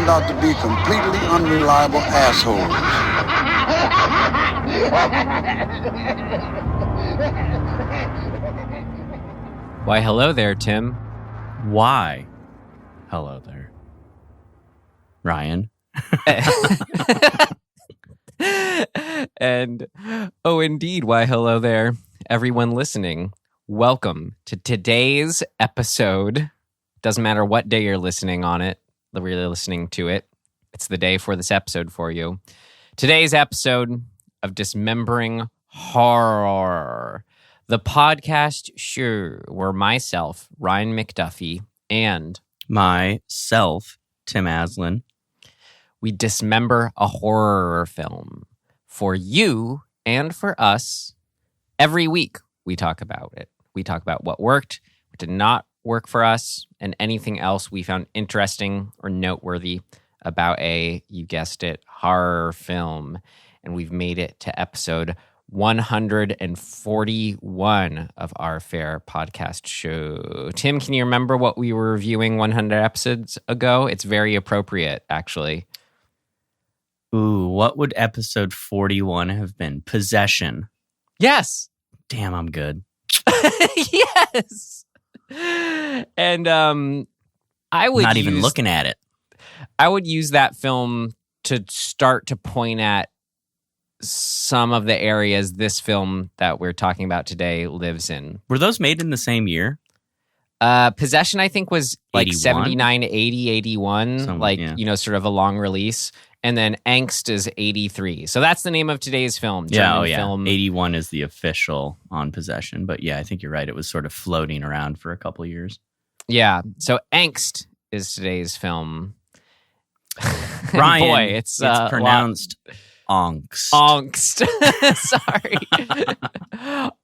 turned out to be completely unreliable assholes. Why, hello there, Tim. Why? Hello there, Ryan. And, oh, indeed, why, hello there, everyone listening. Welcome to today's episode. Doesn't matter what day you're listening on it, really listening to it. It's the day for this episode for you. Today's episode of Dismembering Horror, the podcast show where myself, Ryan McDuffie, and myself, Tim Aslin, we dismember a horror film for you and for us. Every week we talk about it. We talk about what worked, what did not work for us, and anything else we found interesting or noteworthy about you guessed it, horror film. And we've made it to episode 141 of our fair podcast show. Tim, can you remember what we were reviewing 100 episodes ago? It's very appropriate, actually. Ooh, what would episode 41 have been? Possession. Yes. Damn, I'm good. Yes. And I would not even looking at it. I would use that film to start to point at some of the areas this film that we're talking about today lives in. Were those made in the same year? Possession, I think, was like 81? 79, 80, 81, sort of a long release. And then Angst is 83. So that's the name of today's film. Film. 81 is the official on Possession. But yeah, I think you're right. It was sort of floating around for a couple of years. Yeah. So Angst is today's film. Ryan, boy, it's pronounced Angst. Angst. Sorry.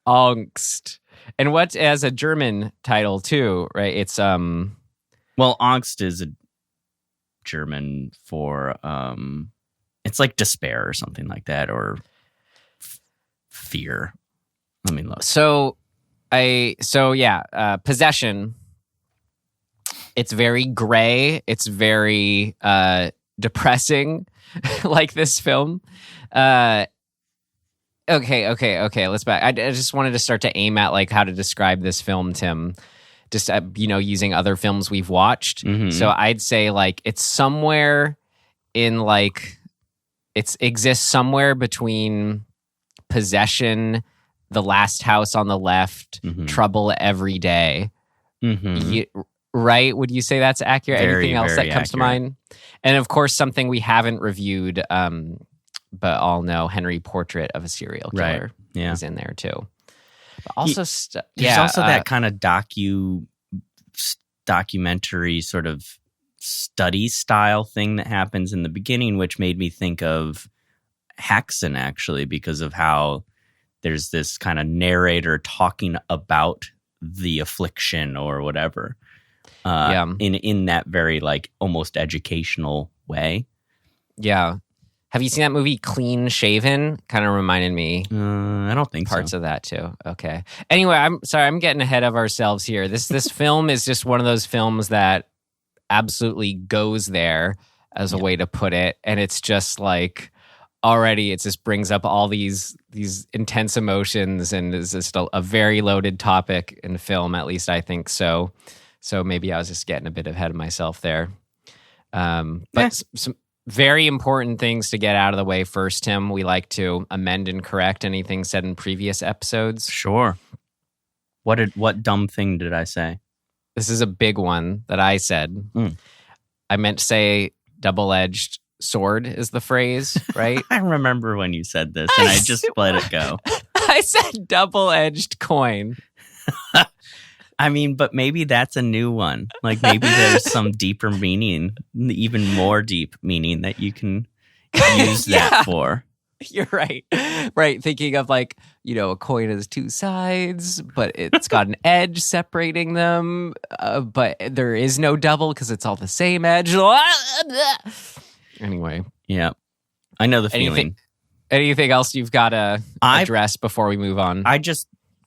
Angst. And what as a German title too, right? It's well, Angst is a German for it's like despair or something like that, or fear. Let me look. Possession. It's very gray. It's very depressing, like this film. Okay. Let's back. I just wanted to start to aim at like how to describe this film, Tim. Just using other films we've watched. Mm-hmm. So I'd say like it's somewhere in like it exists somewhere between Possession, The Last House on the Left, mm-hmm. Trouble Every Day. Mm-hmm. Right? Would you say that's accurate? Very, anything else that very comes accurate. to mind? And of course, something we haven't reviewed, but all know, Henry, Portrait of a Serial Killer, right. Yeah. is in there too. But also, there's also that kind of documentary sort of study style thing that happens in the beginning, which made me think of Häxan, actually, because of how there's this kind of narrator talking about the affliction or whatever. In that very like almost educational way. Yeah. Have you seen that movie Clean Shaven? Kind of reminded me. I don't think parts of that too. Okay. Anyway, I'm sorry, I'm getting ahead of ourselves here. This film is just one of those films that absolutely goes there as a way to put it, and it's just like already it just brings up all these intense emotions, and is just a very loaded topic in film, at least I think so. So maybe I was just getting a bit ahead of myself there. But some very important things to get out of the way first, Tim. We like to amend and correct anything said in previous episodes. Sure. What dumb thing did I say? This is a big one that I said. I meant to say double-edged sword is the phrase, right? I remember when you said this, and I just let it go. I said double-edged coin. I mean, but maybe that's a new one. Like maybe there's some deeper meaning, even more deep meaning that you can use that for. You're right. Right. Thinking of like, a coin has two sides, but it's got an edge separating them. But there is no double because it's all the same edge. Anyway. Yeah. I know the feeling. Anything else you've got to address before we move on?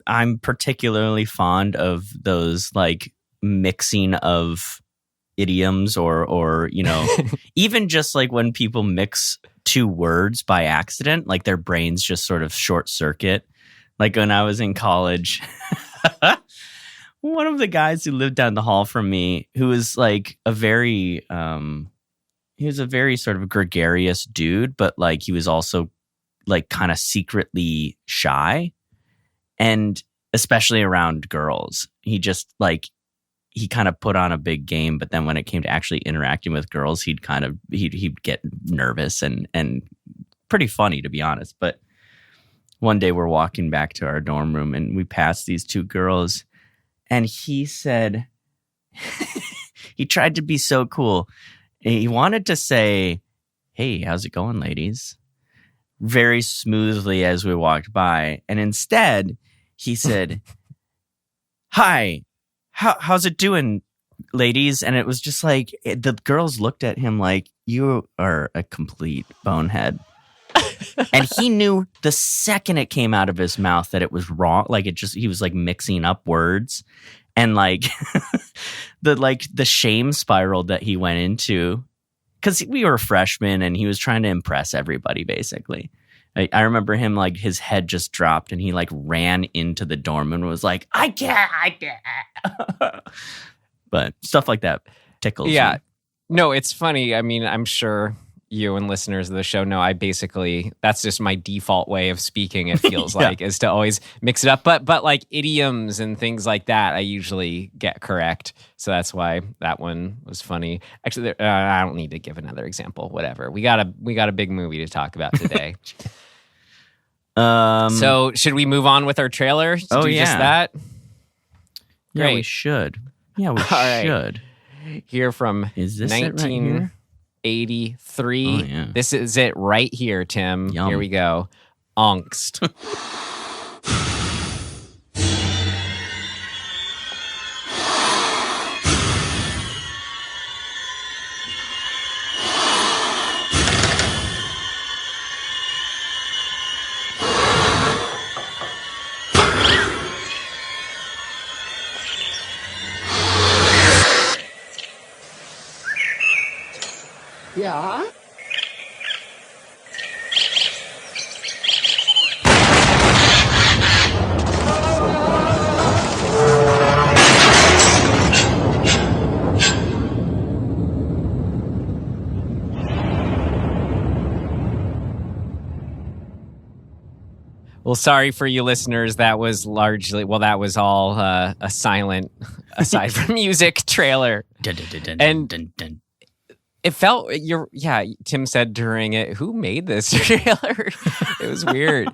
I'm particularly fond of those like mixing of idioms or even just like when people mix two words by accident, like their brains just sort of short circuit. Like when I was in college, one of the guys who lived down the hall from me, who was like he was a very sort of gregarious dude, but like he was also like kind of secretly shy, and especially around girls. He just like, he kind of put on a big game, but then when it came to actually interacting with girls, he'd get nervous and pretty funny, to be honest. But one day we're walking back to our dorm room and we passed these two girls, and he said, he tried to be so cool. He wanted to say, "Hey, how's it going, ladies?" very smoothly as we walked by. And instead, he said, "Hi, how's it doing, ladies?" And it was just like, the girls looked at him like, "You are a complete bonehead." And he knew the second it came out of his mouth that it was wrong. Like he was like mixing up words. And like the shame spiral that he went into, because we were freshmen and he was trying to impress everybody, basically. I remember him, like, his head just dropped and he like ran into the dorm and was like, I can't. But stuff like that tickles me. No, it's funny. I mean, I'm sure you and listeners of the show know that's just my default way of speaking, it feels like, is to always mix it up. But like idioms and things like that, I usually get correct. So that's why that one was funny. Actually, I don't need to give another example. Whatever. We got a big movie to talk about today. So should we move on with our trailer? Just that? Yeah, we should. Yeah, we should. Here from Is this 1983. 83. This is it right here, Tim. Yum. Here we go. Angst. Yeah? Well, sorry for you listeners. That was that was all a silent, aside from music, trailer. And it felt, Tim said during it, who made this trailer? It was weird.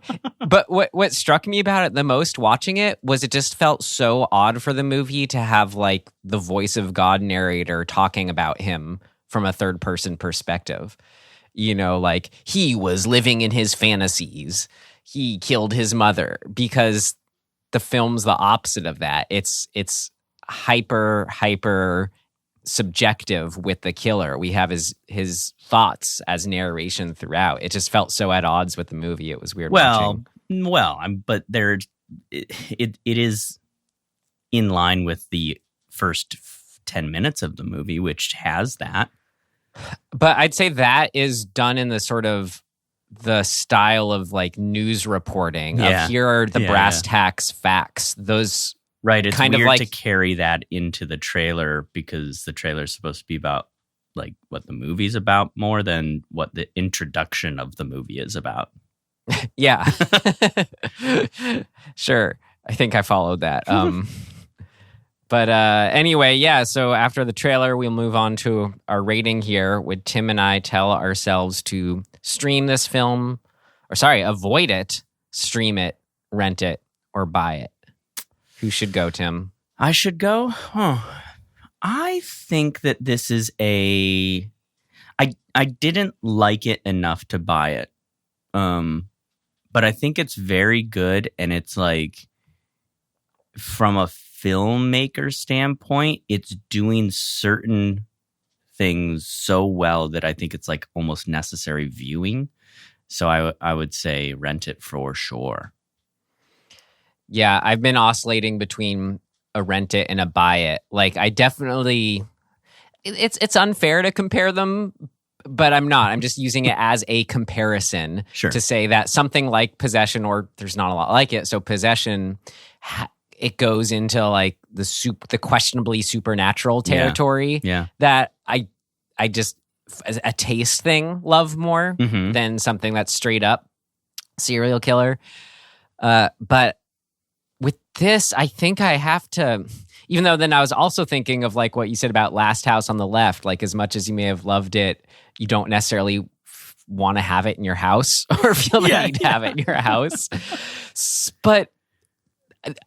But what struck me about it the most watching it was it just felt so odd for the movie to have like the voice of God narrator talking about him from a third person perspective. You know, like he was living in his fantasies. He killed his mother, because the film's the opposite of that. It's hyper subjective with the killer. We have his thoughts as narration throughout. It just felt so at odds with the movie. It was weird watching. But it is in line with the first 10 minutes of the movie, which has that. But I'd say that is done in the sort of the style of like news reporting. Of here are the brass tacks facts. Those right. It's kind weird of like to carry that into the trailer, because the trailer is supposed to be about like what the movie's about more than what the introduction of the movie is about. Yeah. Sure. I think I followed that. But anyway, so after the trailer, we'll move on to our rating here. Would Tim and I tell ourselves to stream this film, avoid it, stream it, rent it, or buy it? Who should go, Tim? I should go? I think that this is I didn't like it enough to buy it. But I think it's very good, and it's like, from a filmmaker standpoint, it's doing certain things so well that I think it's like almost necessary viewing. So I would say rent it for sure. Yeah, I've been oscillating between a rent it and a buy it. Like, I definitely, it's unfair to compare them, but I'm not. I'm just using it as a comparison to say that something like Possession, or there's not a lot like it. So Possession, it goes into like the questionably supernatural territory that I just, as a taste thing, love more than something that's straight up serial killer. But with this, I think I have to, even though then I was also thinking of like what you said about Last House on the Left, like as much as you may have loved it, you don't necessarily want to have it in your house or feel the need to have it in your house. But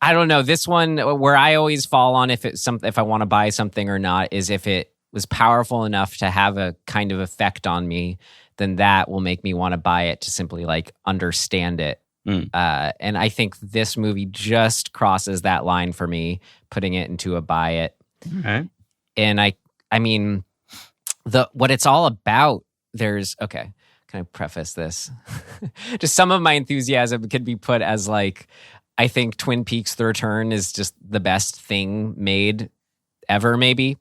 I don't know, this one, where I always fall on if I want to buy something or not, is if it was powerful enough to have a kind of effect on me, then that will make me want to buy it to simply like understand it. And I think this movie just crosses that line for me, putting it into a buy it. Okay. And I mean, what it's all about, can I preface this? Just some of my enthusiasm could be put as like, I think Twin Peaks: The Return is just the best thing made ever, maybe.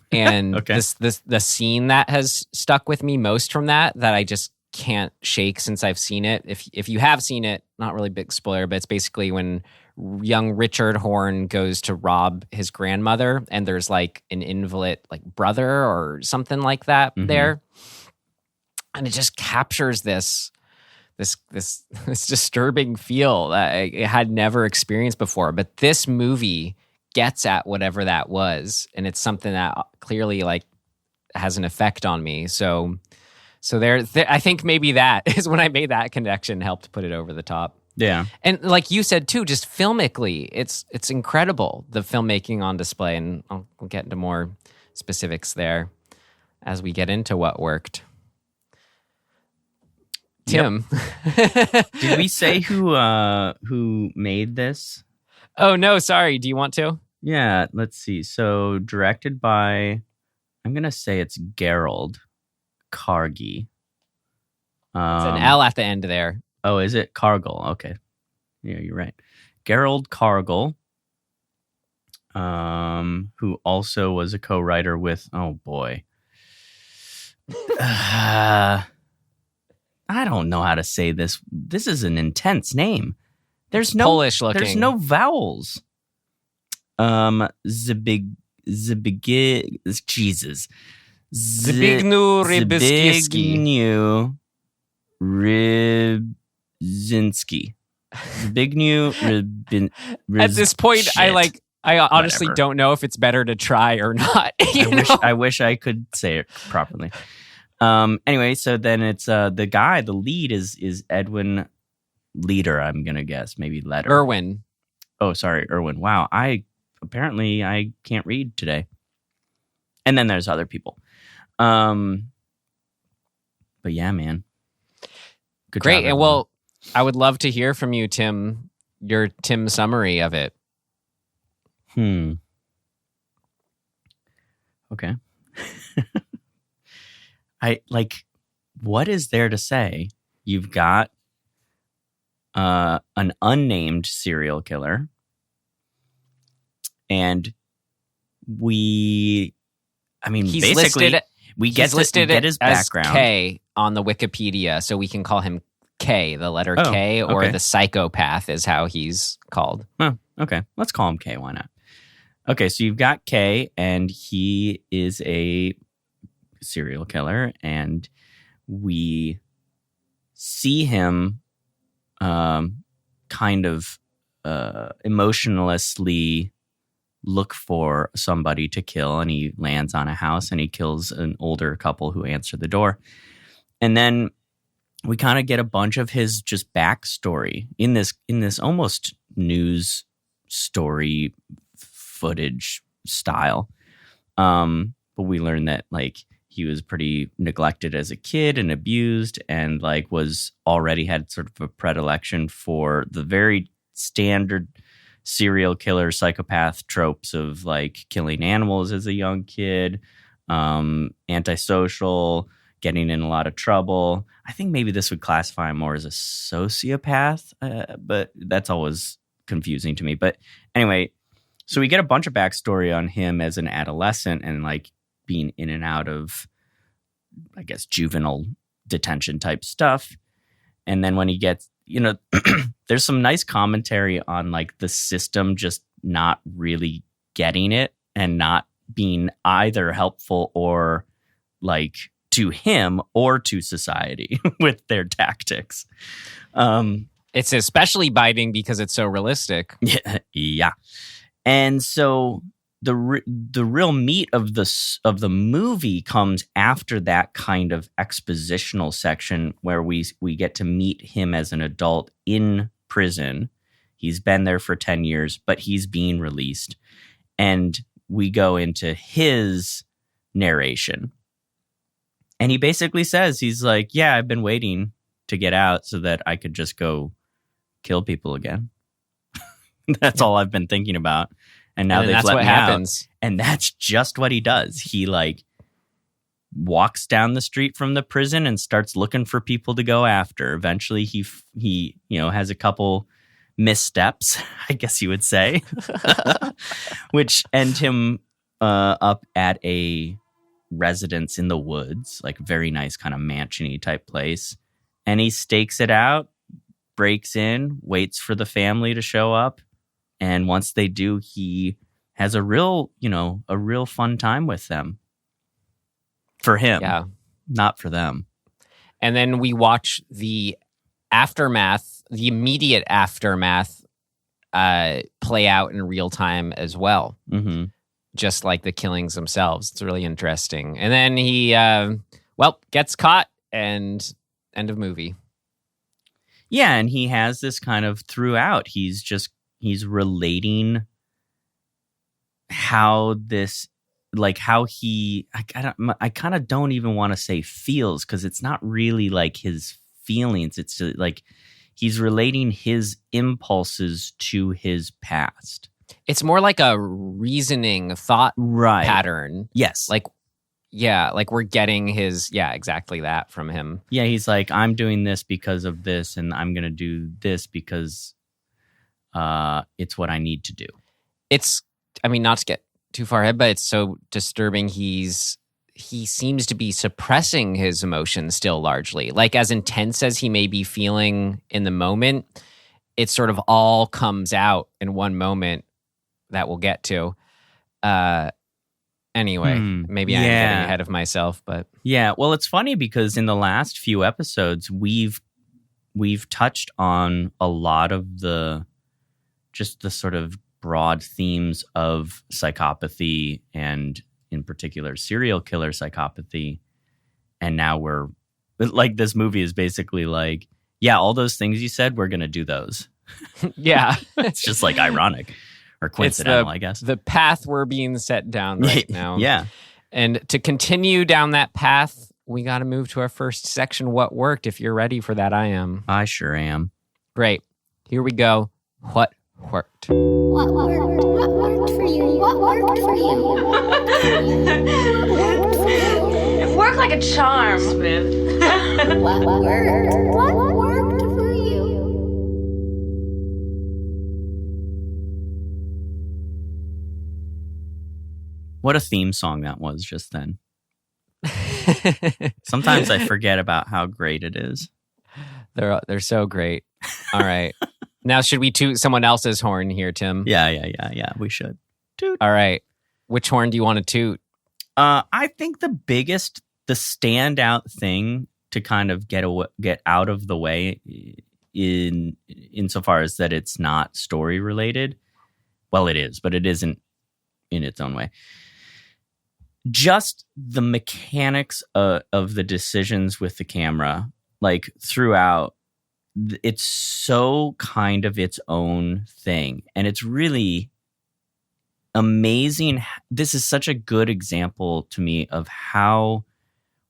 And the scene that has stuck with me most from that I just can't shake since I've seen it. If you have seen it, not really big spoiler, but it's basically when young Richard Horne goes to rob his grandmother, and there's like an invalid like brother or something like that there, and it just captures this disturbing feel that I had never experienced before. But this movie gets at whatever that was, and it's something that clearly like has an effect on me. So there, I think maybe that is when I made that connection, helped put it over the top. Yeah. And like you said too, just filmically, it's incredible, the filmmaking on display, and I'll get into more specifics there as we get into what worked. Tim. Yep. Did we say who made this? Oh no, sorry. Do you want to? Yeah, let's see. So directed by, I'm gonna say it's Gerald Kargl. It's an L at the end there. Oh, is it Kargl? Okay. Yeah, you're right. Gerald Kargl, who also was a co-writer with, oh boy. I don't know how to say this. This is an intense name. There's no Polish looking. There's no vowels. Zbigniew Rybczynski. At this point, I honestly don't know if it's better to try or not. I wish I could say it properly. Anyway, so then it's the lead is Edwin Leder, I'm gonna guess, maybe Leder. Irwin. Oh, sorry, Irwin. Wow, I can't read today. And then there's other people. But yeah, man. Good Great. job, And well, I would love to hear from you, Tim, your Tim summary of it. Okay. What is there to say? You've got an unnamed serial killer, and he's basically listed his background as K on the Wikipedia, so we can call him K, the letter K, or the psychopath is how he's called. Oh, okay. Let's call him K. Why not? Okay, so you've got K, and he is a serial killer, and we see him kind of emotionlessly look for somebody to kill, and he lands on a house and he kills an older couple who answer the door. And then we kind of get a bunch of his just backstory in this almost news story footage style. But we learn that like he was pretty neglected as a kid and abused, and like was already had sort of a predilection for the very standard serial killer psychopath tropes of like killing animals as a young kid, antisocial, getting in a lot of trouble. I think maybe this would classify him more as a sociopath, but that's always confusing to me. But anyway, so we get a bunch of backstory on him as an adolescent, and like being in and out of, I guess, juvenile detention type stuff. And then when he gets, there's some nice commentary on like the system just not really getting it and not being either helpful or like to him or to society with their tactics. It's especially biting because it's so realistic. Yeah. And so the real meat of the movie comes after that kind of expositional section where we get to meet him as an adult in prison. He's been there for 10 years, but he's being released. And we go into his narration. And he basically says, he's like, yeah, I've been waiting to get out so that I could just go kill people again. That's all I've been thinking about. And now they've let me out. And that's just what he does. He like walks down the street from the prison and starts looking for people to go after. Eventually he has a couple missteps, I guess you would say, which end him up at a residence in the woods, like very nice kind of mansion-y type place. And he stakes it out, breaks in, waits for the family to show up. And once they do, he has a real fun time with them. For him, not for them. And then we watch the aftermath, the immediate aftermath, play out in real time as well. Mm-hmm. Just like the killings themselves. It's really interesting. And then he, gets caught and end of movie. Yeah, and he has this kind of throughout. He's relating how this, like how he, I kind of don't even want to say feels because it's not really like his feelings. It's like he's relating his impulses to his past. It's more like a reasoning thought pattern. Yes. Like we're getting his, exactly that from him. Yeah, he's like, I'm doing this because of this, and I'm going to do this because it's what I need to do. It's, not to get too far ahead, but it's so disturbing. He seems to be suppressing his emotions still largely. Like as intense as he may be feeling in the moment, it sort of all comes out in one moment that we'll get to. Anyway, maybe I'm getting ahead of myself, but yeah. Well, it's funny because in the last few episodes, we've touched on a lot of the sort of broad themes of psychopathy and in particular serial killer psychopathy. And now we're like, this movie is basically like, yeah, all those things you said, we're going to do those. Yeah. It's just like ironic or coincidental, I guess. The path we're being set down right now. Yeah. And to continue down that path, we got to move to our first section, What Worked. If you're ready for that, I am. I sure am. Great. Here we go. What worked? What worked? What worked for you? What worked for you? It worked like a charm, Smith. What worked? What worked for you? What a theme song that was just then. Sometimes I forget about how great it is. They're so great. All right. Now, should we toot someone else's horn here, Tim? Yeah. We should. Toot. All right. Which horn do you want to toot? I think the standout thing to kind of get out of the way insofar as that it's not story related. Well, it is, but it isn't in its own way. Just the mechanics of the decisions with the camera, like throughout, it's so kind of its own thing. And it's really amazing. This is such a good example to me of how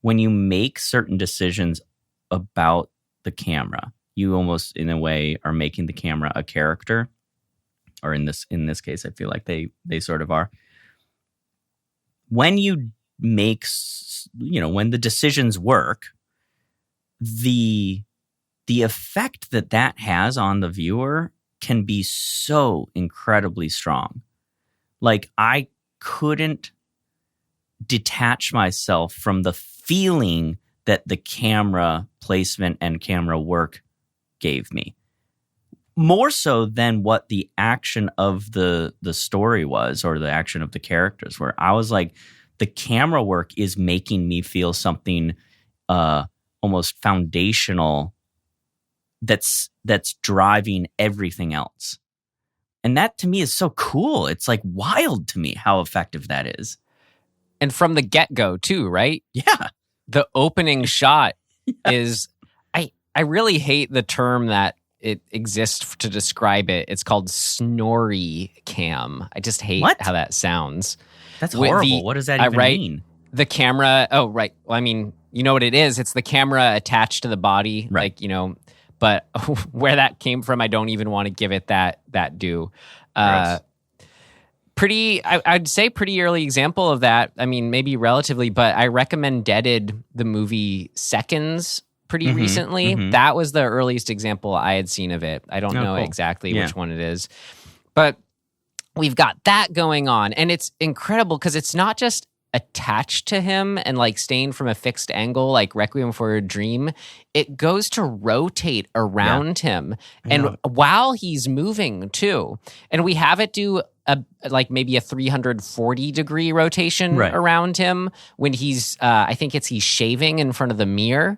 when you make certain decisions about the camera, you almost in a way are making the camera a character. Or in this case, I feel like they sort of are. When you make, when the decisions work, the effect that has on the viewer can be so incredibly strong. Like I couldn't detach myself from the feeling that the camera placement and camera work gave me. More so than what the action of the story was, or the action of the characters were. I was like, the camera work is making me feel something almost foundational that's driving everything else. And that to me is so cool. It's like wild to me how effective that is. And from the get-go too, right? Yeah. The opening shot is, I really hate the term that it exists to describe it. It's called snorri cam. I just hate how that sounds. That's horrible. What does that even mean? The camera. Oh, right. Well, I mean, you know what it is. It's the camera attached to the body. Right. Like, you know, but where that came from, I don't even want to give it that due. I'd say pretty early example of that. I mean, maybe relatively, but I recommended the movie Seconds pretty recently. Mm-hmm. That was the earliest example I had seen of it. I don't know exactly which one it is, but we've got that going on, and it's incredible because it's not just attached to him and like staying from a fixed angle like Requiem for a Dream. It goes to rotate around him and while he's moving too. And we have it do maybe a 340 degree rotation around him when he's I think he's shaving in front of the mirror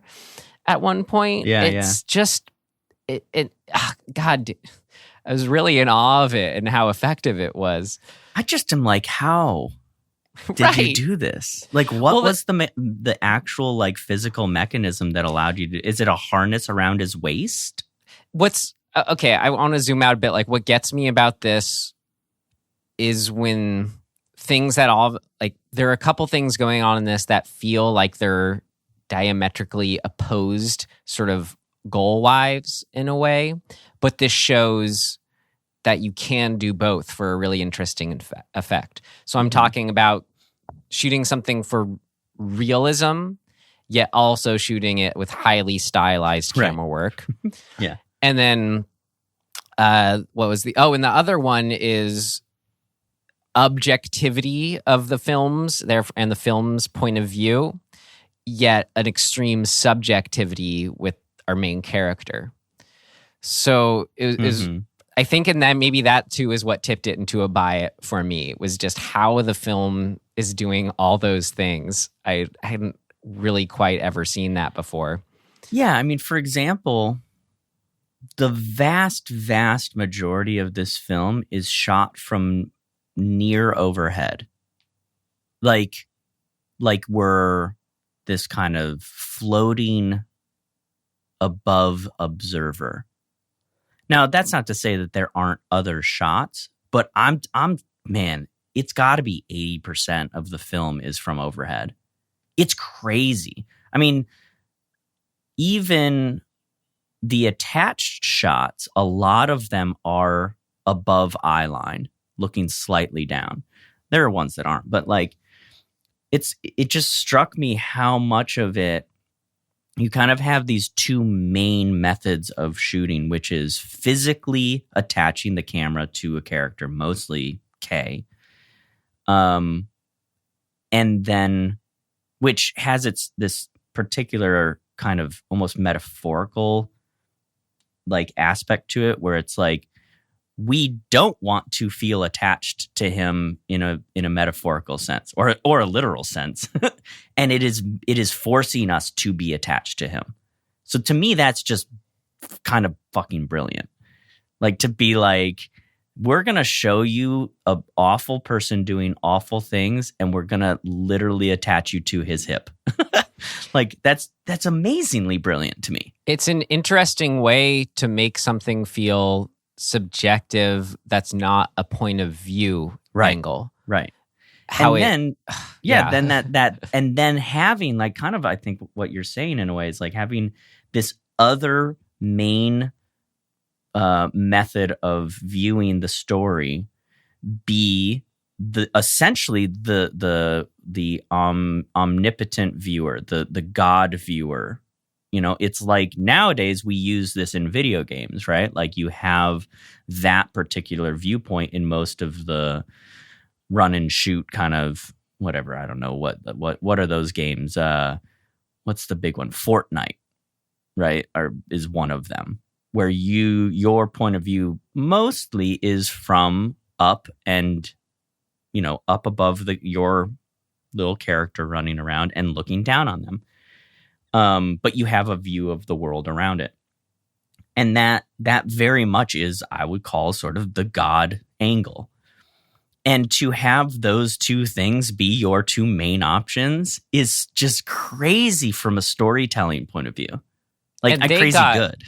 at one point. It's just God, I was really in awe of it and how effective it was. I just am like, how did you do this? Like, what was the actual like physical mechanism that allowed you to? Is it a harness around his waist? What's okay? I want to zoom out a bit. Like, what gets me about this is when things that there are a couple things going on in this that feel like they're diametrically opposed, sort of goal-wise in a way, but this shows that you can do both for a really interesting effect. So I'm talking about shooting something for realism, yet also shooting it with highly stylized camera work. Yeah. And then and the other one is objectivity of the films and the film's point of view, yet an extreme subjectivity with our main character. So it was I think in that maybe that too is what tipped it into a buy it for me. It was just how the film is doing all those things. I hadn't really quite ever seen that before. Yeah, I mean, for example, the vast majority of this film is shot from near overhead. Like we're this kind of floating above observer. Now, that's not to say that there aren't other shots, but man, it's got to be 80% of the film is from overhead. It's crazy. I mean, even the attached shots, a lot of them are above eye line, looking slightly down. There are ones that aren't, but like it just struck me how much of it you kind of have these two main methods of shooting, which is physically attaching the camera to a character, mostly K, and then which has this particular kind of almost metaphorical like aspect to it, where it's like we don't want to feel attached to him in a metaphorical sense or a literal sense. And it is forcing us to be attached to him. So to me, that's just kind of fucking brilliant. Like, to be like, we're going to show you an awful person doing awful things, and we're going to literally attach you to his hip. Like, that's amazingly brilliant to me. It's an interesting way to make something feel subjective that's not a point of view angle. Right. Then and then having like kind of, I think what you're saying in a way is like having this other main method of viewing the story be essentially the omnipotent viewer, the God viewer. You know, it's like nowadays we use this in video games, right? Like you have that particular viewpoint in most of the run and shoot kind of whatever, I don't know what are those games? What's the big one? Fortnite, right? Is one of them where your point of view mostly is from up and up above your little character running around and looking down on them. But you have a view of the world around it. And that very much is, I would call, sort of the God angle. And to have those two things be your two main options is just crazy from a storytelling point of view. Like, good.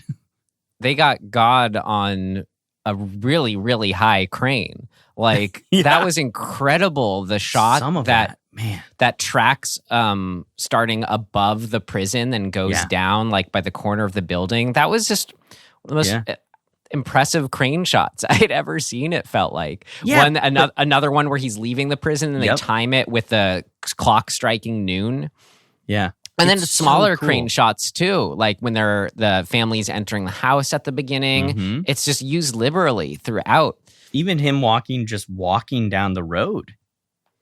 They got God on a really, really high crane. Like, Yeah. that was incredible. The shot Some of that man. that tracks starting above the prison and goes Yeah. down like by the corner of the building. That was just one of the most impressive crane shots I'd ever seen, it felt like. Yeah, Another one where he's leaving the prison and they time it with the clock striking noon. Yeah. And then It's smaller so cool. crane shots too, like when the family's entering the house at the beginning. Mhm. It's just used liberally throughout. Even him walking down the road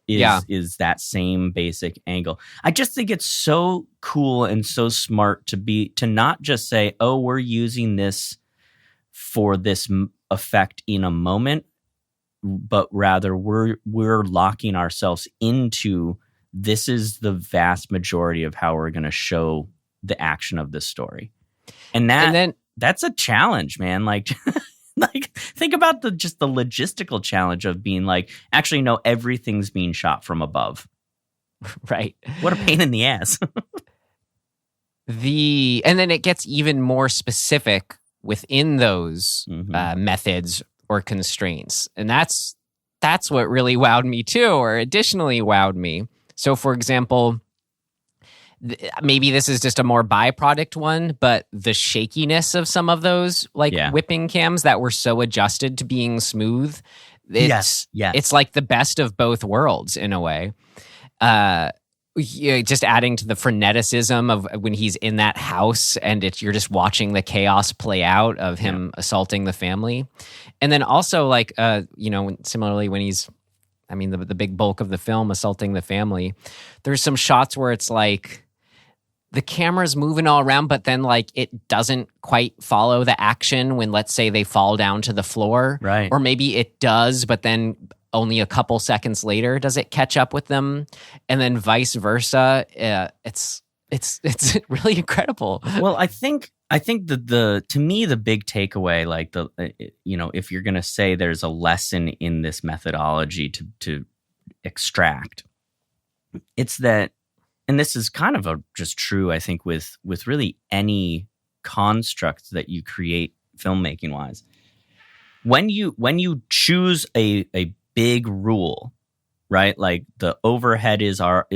is that same basic angle. I just think it's so cool and so smart to not just say, oh, we're using this for this effect in a moment, but rather we're locking ourselves into this is the vast majority of how we're going to show the action of this story. And then that's a challenge, man. Like, like think about the logistical challenge of being like, actually, no, everything's being shot from above. Right. What a pain in the ass. And then it gets even more specific within those methods or constraints. And that's what really wowed me too, or additionally wowed me. So, for example, maybe this is just a more byproduct one, but the shakiness of some of those whipping cams that were so adjusted to being smooth. Yes. It's like the best of both worlds in a way. Just adding to the freneticism of when he's in that house and you're just watching the chaos play out of him assaulting the family. And then also similarly when he's, the big bulk of the film assaulting the family, there's some shots where it's like the camera's moving all around, but then like it doesn't quite follow the action when, let's say, they fall down to the floor. Right. Or maybe it does, but then only a couple seconds later does it catch up with them, and then vice versa. It's really incredible. Well, I think to me the big takeaway, like if you're gonna say there's a lesson in this methodology to extract, it's that, and this is kind of just true, I think, with really any construct that you create filmmaking wise. When you choose a big rule, right? Like the overhead is our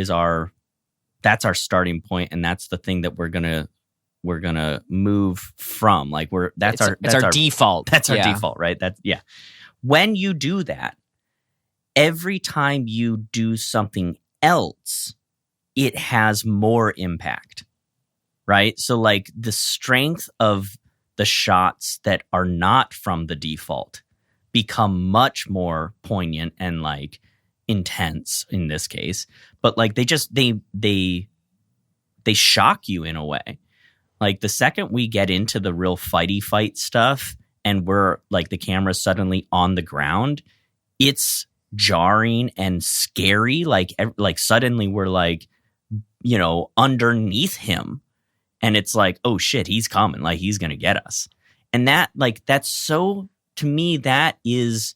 that's our starting point, and that's the thing that we're gonna move from. Like that's our default. That's our default, right? When you do that, every time you do something else, it has more impact, right? So like the strength of the shots that are not from the default become much more poignant and like intense in this case, but like they shock you in a way. Like the second we get into the real fight stuff and we're like the camera's suddenly on the ground, it's jarring and scary. Like suddenly we're like, underneath him, and it's like, oh shit, he's coming, like he's gonna get us. And that's so, to me, that is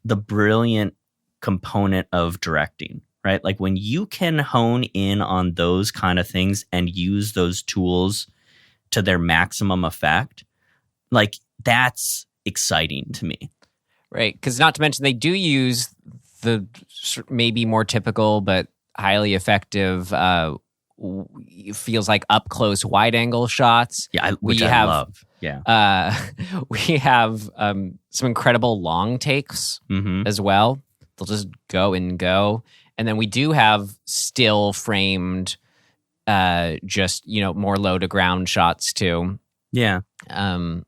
the brilliant component of directing, right? Like when you can hone in on those kind of things and use those tools to their maximum effect, like that's exciting to me. Right, because not to mention they do use the maybe more typical but highly effective feels like up close wide angle shots. Yeah, which I love. Yeah. We have some incredible long takes as well. They'll just go and go. And then we do have still framed just, more low to ground shots too. Yeah. Got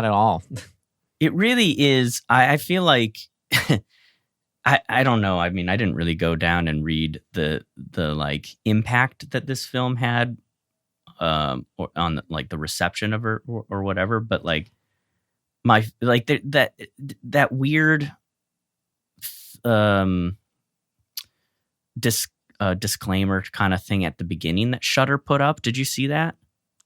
it all. It really is. I feel like I don't know. I mean, I didn't really go down and read the like impact that this film had or on like the reception of her or whatever, but like my like that weird disclaimer kind of thing at the beginning that Shudder put up. Did you see that?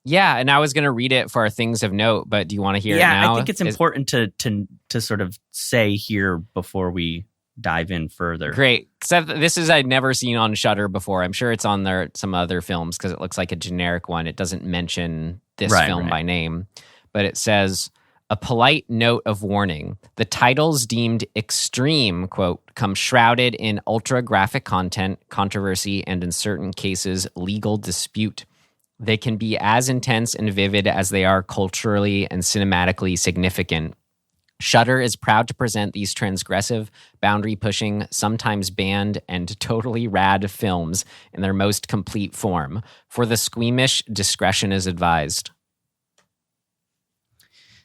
Yeah, and I was going to read it for our things of note, but do you want to hear it now? Yeah, I think it's important to sort of say here before we dive in further. Great. Except this is I'd never seen on Shudder before. I'm sure it's on there some other films because it looks like a generic one. It doesn't mention this film by name, but it says, a polite note of warning. The titles deemed extreme, quote, come shrouded in ultra-graphic content, controversy, and in certain cases, legal dispute. They can be as intense and vivid as they are culturally and cinematically significant. Shudder is proud to present these transgressive, boundary-pushing, sometimes banned, and totally rad films in their most complete form. For the squeamish, discretion is advised.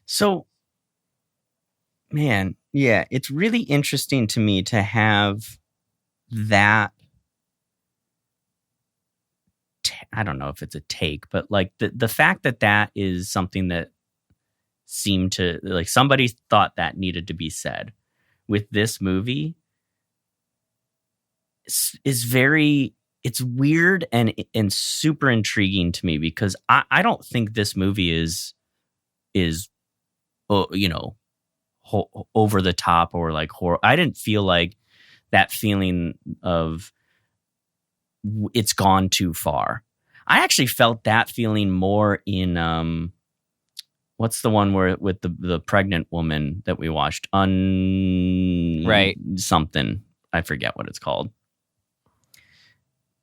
So, man, yeah, it's really interesting to me to have that. I don't know if it's a take, but like the fact that is something that seemed to like somebody thought that needed to be said with this movie is very, it's weird and super intriguing to me because I don't think this movie is you know, over the top or like horror. I didn't feel like that feeling of it's gone too far. I actually felt that feeling more in what's the one where with the pregnant woman that we watched? Something. I forget what it's called.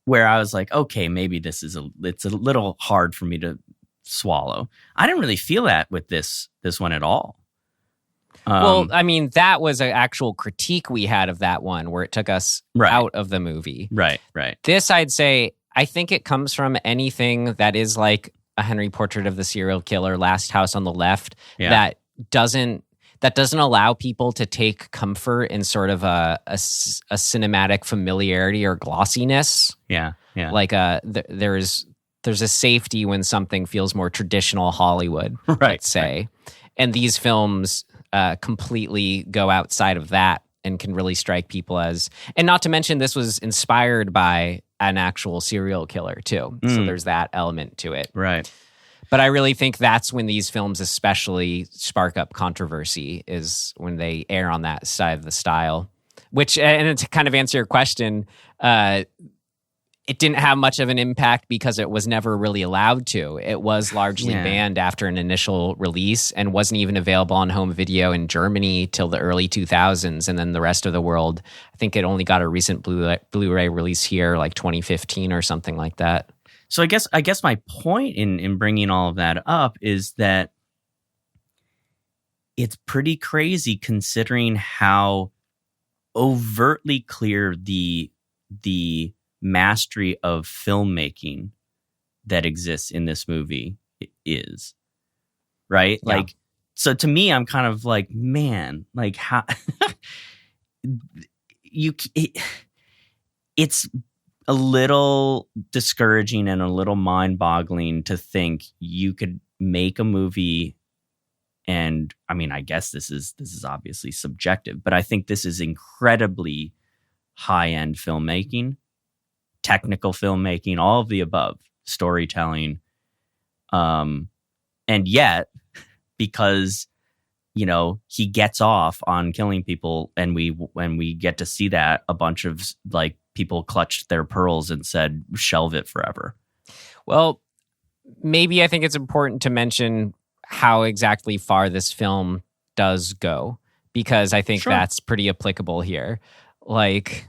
Where I was like, okay, maybe it's a little hard for me to swallow. I didn't really feel that with this one at all. Well, I mean, that was an actual critique we had of that one where it took us out of the movie. Right. This, I'd say, I think it comes from anything that is like a Henry Portrait of the Serial Killer, Last House on the Left, that doesn't allow people to take comfort in sort of a cinematic familiarity or glossiness. Yeah. Like there's a safety when something feels more traditional Hollywood, let's say. And these films completely go outside of that and can really strike people as, and not to mention this was inspired by an actual serial killer too. So there's that element to it. Right. But I really think that's when these films especially spark up controversy, is when they err on that side of the style. Which, and to kind of answer your question, it didn't have much of an impact because it was never really allowed to. It was largely banned after an initial release and wasn't even available on home video in Germany till the early 2000s. And then the rest of the world, I think it only got a recent Blu-ray release here, like 2015 or something like that. So I guess my point in bringing all of that up is that it's pretty crazy considering how overtly clear the mastery of filmmaking that exists in this movie is, right? Yeah. Like, so to me, I'm kind of like, man, like how it's a little discouraging and a little mind-boggling to think you could make a movie. And I mean, I guess this is obviously subjective, but I think this is incredibly high-end filmmaking, technical filmmaking, all of the above, storytelling. And yet, because, you know, he gets off on killing people and when we get to see that, a bunch of like people clutched their pearls and said, shelve it forever. Well, maybe I think it's important to mention how exactly far this film does go, because I think that's pretty applicable here. Like,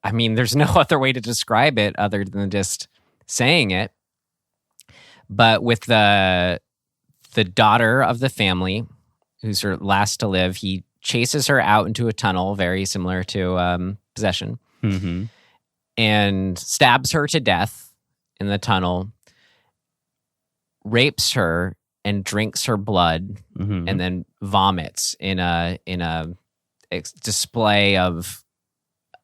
I mean, there's no other way to describe it other than just saying it. But with the daughter of the family, who's her last to live, he chases her out into a tunnel, very similar to Possession, and stabs her to death in the tunnel, rapes her, and drinks her blood, and then vomits in a display of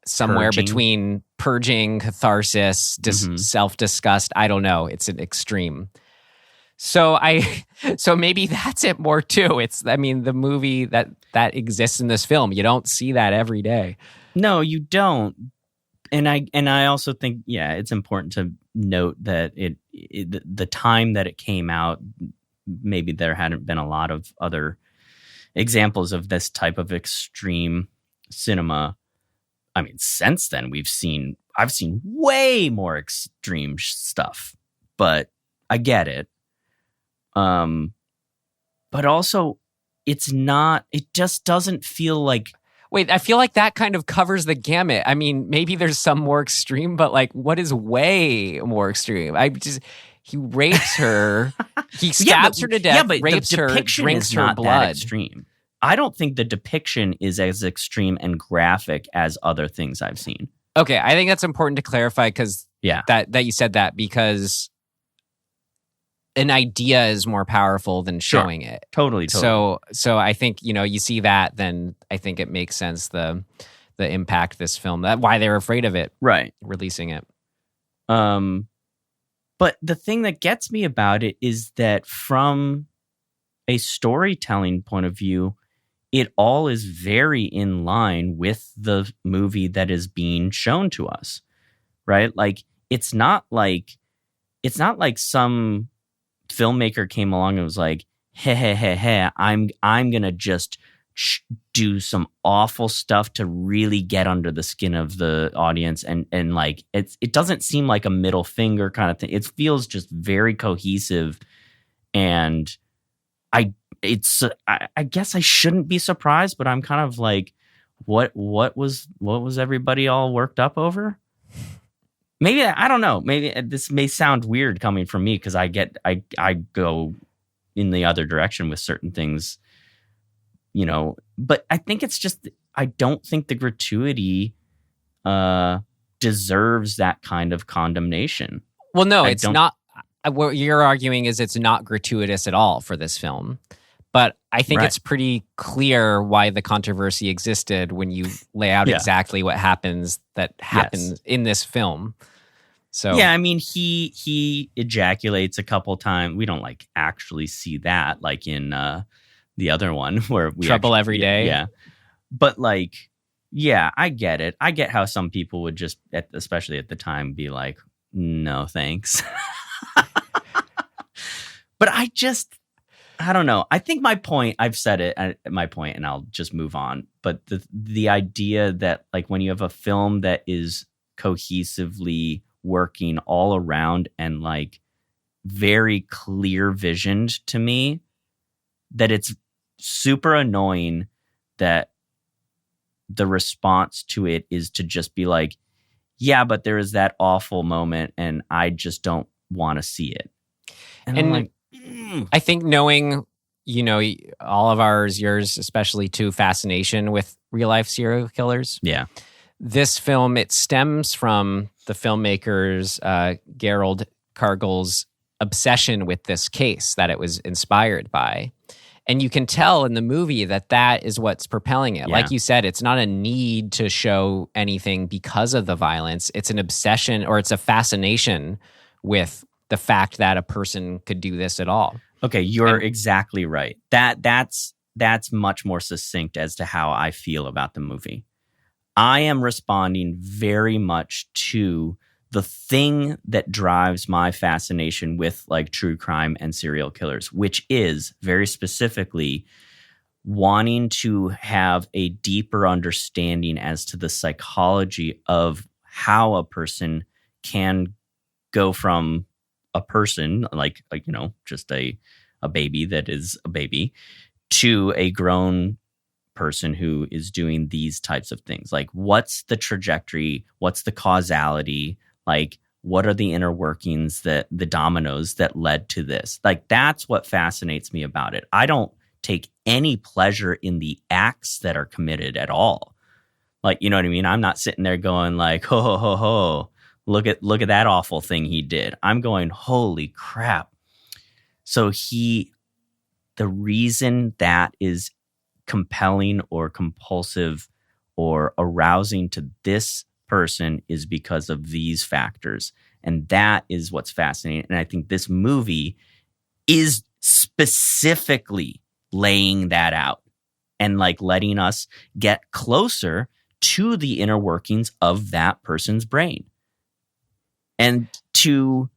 somewhere Purging. between purging, catharsis, self-disgust. I don't know. It's an extreme. So maybe that's it more too. The movie that exists in this film, you don't see that every day. No, you don't. And I also think, it's important to note that the time that it came out, maybe there hadn't been a lot of other examples of this type of extreme cinema. I mean, since then I've seen way more extreme stuff, but I get it. But also it just doesn't feel like. Wait, I feel like that kind of covers the gamut. I mean, maybe there's some more extreme, but like, what is way more extreme? He rapes her, he stabs her to death, rapes her, drinks her blood. That extreme. I don't think the depiction is as extreme and graphic as other things I've seen. Okay, I think that's important to clarify because that you said that, because an idea is more powerful than showing it. Totally. So I think, you see that, then I think it makes sense the impact this film, why they're afraid of it, right? Releasing it. But the thing that gets me about it is that from a storytelling point of view, it all is very in line with the movie that is being shown to us, right? Like it's not like some filmmaker came along and was like, hey, I'm gonna just do some awful stuff to really get under the skin of the audience, and like it doesn't seem like a middle finger kind of thing. It feels just very cohesive, and I guess I shouldn't be surprised, but I'm kind of like, what was everybody all worked up over? Maybe, I don't know. Maybe this may sound weird coming from me because I go in the other direction with certain things, but I think it's just, I don't think the gratuity deserves that kind of condemnation. Well, no, it's not. What you're arguing is it's not gratuitous at all for this film. But I think it's pretty clear why the controversy existed when you lay out exactly what happens in this film. So yeah, I mean, he ejaculates a couple times. We don't like actually see that, like in the other one where we Trouble Every Day. Yeah, but like, yeah, I get it. I get how some people would just, especially at the time, be like, no, thanks. But I don't know. I think my point, I've said it at my point, and I'll just move on. But the idea that like when you have a film that is cohesively working all around and like very clear visioned to me, that it's super annoying that the response to it is to just be like, yeah, but there is that awful moment and I just don't want to see it. And I'm like, I think knowing, all of yours, especially too, fascination with real life serial killers. Yeah. This film, it stems from the filmmaker's Gerald Kargl's obsession with this case that it was inspired by. And you can tell in the movie that is what's propelling it. Yeah. Like you said, it's not a need to show anything because of the violence. It's an obsession, or it's a fascination with the fact that a person could do this at all. Okay, you're exactly right. That's much more succinct as to how I feel about the movie. I am responding very much to the thing that drives my fascination with like true crime and serial killers, which is very specifically wanting to have a deeper understanding as to the psychology of how a person can go from a person like just a baby that is a baby to a grown person who is doing these types of things. Like, what's the trajectory? What's the causality? Like, what are the inner workings, that the dominoes that led to this? Like, that's what fascinates me about it. I don't take any pleasure in the acts that are committed at all. Like, you know what I mean? I'm not sitting there going like, ho, ho, ho, ho. Look at that awful thing he did. I'm going, holy crap. So the reason that is compelling or compulsive or arousing to this person is because of these factors. And that is what's fascinating. And I think this movie is specifically laying that out and like letting us get closer to the inner workings of that person's brain. And to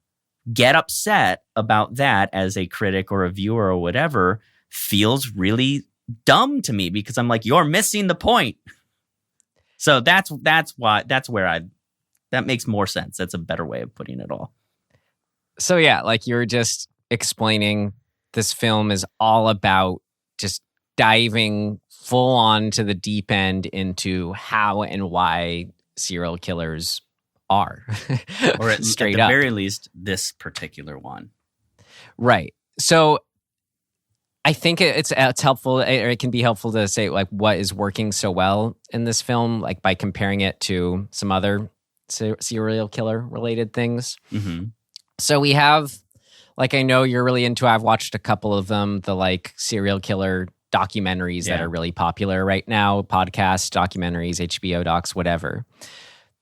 get upset about that as a critic or a viewer or whatever feels really dumb to me, because I'm like, you're missing the point. So that makes more sense. That's a better way of putting it all. So yeah, like you were just explaining, this film is all about just diving full on to the deep end into how and why serial killers are. Or at straight the up. very least, this particular one. Right. So I think it's helpful, or it can be helpful to say like what is working so well in this film, like by comparing it to some other serial killer related things. Mm-hmm. So we have, like, I know you're really into, I've watched a couple of them, the like serial killer documentaries that are really popular right now, podcasts, documentaries, HBO docs, whatever.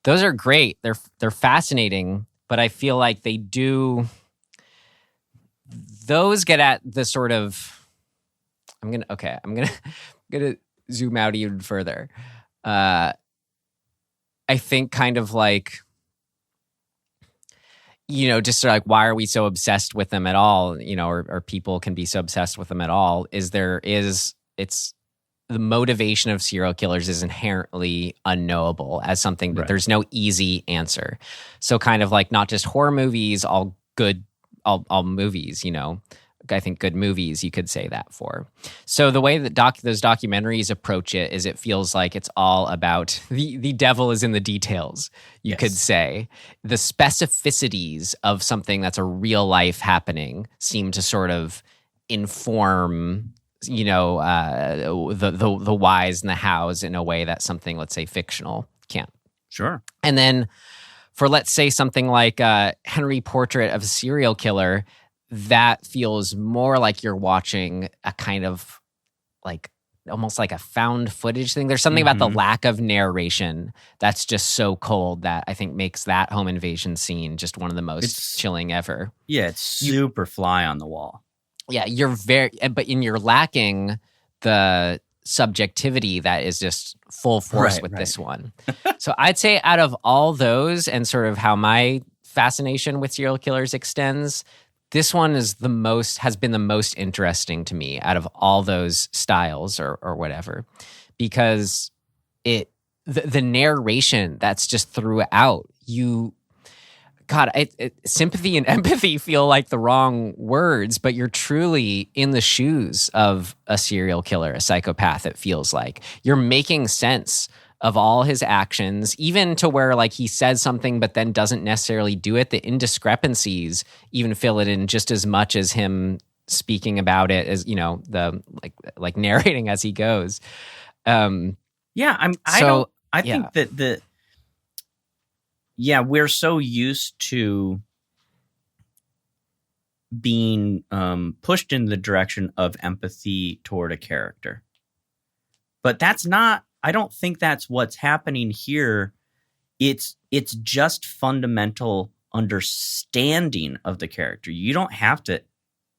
Those are great. They're fascinating, but I feel like those get at the sort of, I'm gonna zoom out even further. I think kind of like, you know, just sort of like, why are we so obsessed with them at all? You know, or people can be so obsessed with them at all. It's the motivation of serial killers is inherently unknowable as something that there's no easy answer. So kind of like not just horror movies, all movies, you know, I think good movies you could say that for. So the way that those documentaries approach it is it feels like it's all about the devil is in the details, you could say. The specificities of something that's a real life happening seem to sort of inform, you know, the whys and the hows in a way that something, let's say, fictional can't. Sure. And then for, let's say, something like Henry Portrait of a Serial Killer, that feels more like you're watching a kind of like almost like a found footage thing. There's something about the lack of narration that's just so cold that I think makes that home invasion scene just one of the most chilling ever. Yeah, it's super fly on the wall. Yeah, you're lacking the subjectivity that is just full force with this one. So I'd say out of all those and sort of how my fascination with serial killers extends, this one has been the most interesting to me out of all those styles or whatever, because the narration that's just throughout, sympathy and empathy feel like the wrong words, but you're truly in the shoes of a serial killer, a psychopath. It feels like you're making sense of all his actions, even to where like he says something but then doesn't necessarily do it. The indiscrepancies even fill it in just as much as him speaking about it, as, you know, the like narrating as he goes. I think that we're so used to being pushed in the direction of empathy toward a character, but I don't think that's what's happening here. It's just fundamental understanding of the character. You don't have to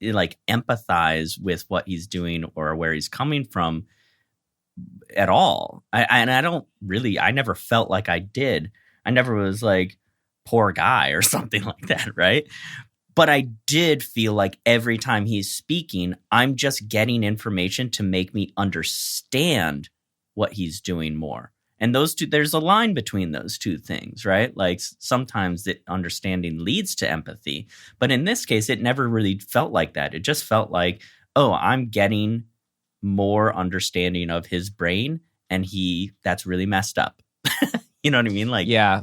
like empathize with what he's doing or where he's coming from at all. I never felt like I did. I never was like, poor guy or something like that, right? But I did feel like every time he's speaking, I'm just getting information to make me understand what he's doing more. And those two, there's a line between those two things, right? Like sometimes the understanding leads to empathy, but in this case, it never really felt like that. It just felt like, oh, I'm getting more understanding of his brain, and that's really messed up. You know what I mean? Like, yeah.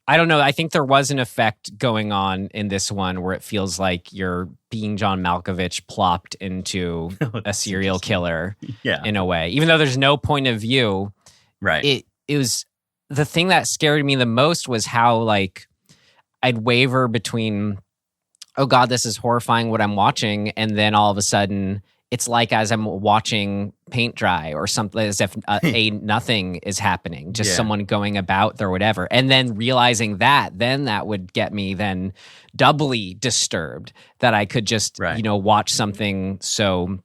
I don't know. I think there was an effect going on in this one where it feels like you're being John Malkovich plopped into a serial killer in a way. Even though there's no point of view, right? It was the thing that scared me the most was how like I'd waver between, oh God, this is horrifying what I'm watching, and then all of a sudden it's like as I'm watching paint dry or something, as if a nothing is happening, just someone going about or whatever. And then realizing that, then that would get me then doubly disturbed that I could just, watch something so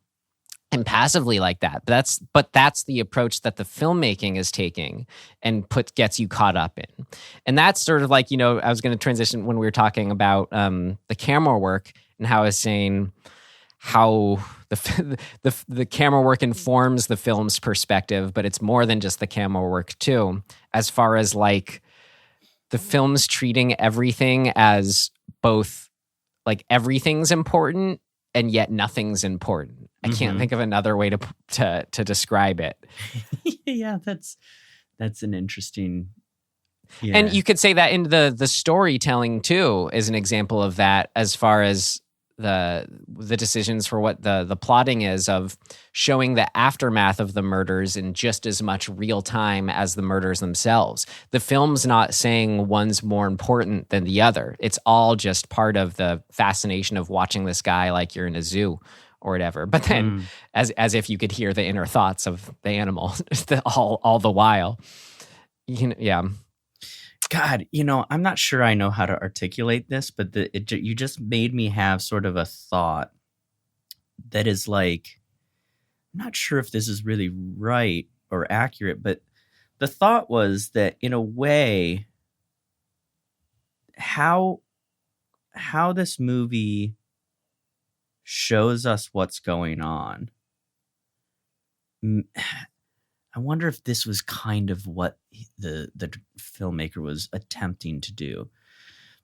impassively like that. But that's the approach that the filmmaking is taking and gets you caught up in. And that's sort of like, I was going to transition when we were talking about the camera work and how I was saying how the camera work informs the film's perspective, but it's more than just the camera work too, as far as like the film's treating everything as both like everything's important and yet nothing's important. I can't think of another way to describe it. Yeah, that's an interesting. Yeah. And you could say that in the storytelling too is an example of that, as far as the decisions for what the plotting is, of showing the aftermath of the murders in just as much real time as the murders themselves. The film's not saying one's more important than the other. It's all just part of the fascination of watching this guy like you're in a zoo or whatever. But then as if you could hear the inner thoughts of the animal all the while. Yeah. God, I'm not sure I know how to articulate this, but you just made me have sort of a thought that is like, I'm not sure if this is really right or accurate, but the thought was that in a way, how this movie shows us what's going on. I wonder if this was kind of what the filmmaker was attempting to do.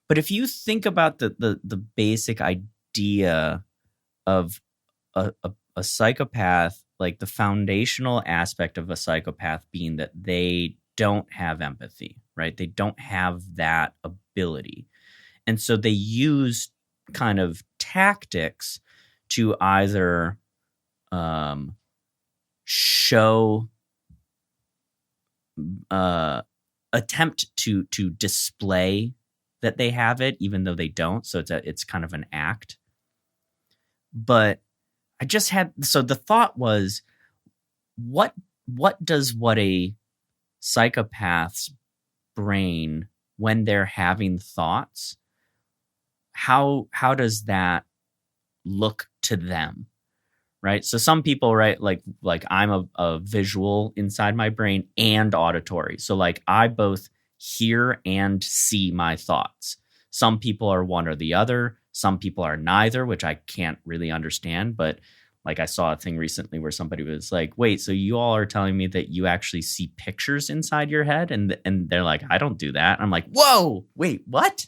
But if you think about the basic idea of a psychopath, like the foundational aspect of a psychopath being that they don't have empathy, right? They don't have that ability. And so they use kind of tactics to either show attempt to display that they have it, even though they don't. So it's kind of an act. But I just had, so the thought was, what does a psychopath's brain, when they're having thoughts, how does that look to them? Right. So some people, right, like I'm a visual inside my brain and auditory. So like I both hear and see my thoughts. Some people are one or the other. Some people are neither, which I can't really understand. But like I saw a thing recently where somebody was like, wait, so you all are telling me that you actually see pictures inside your head? And they're like, I don't do that. I'm like, whoa, wait, what?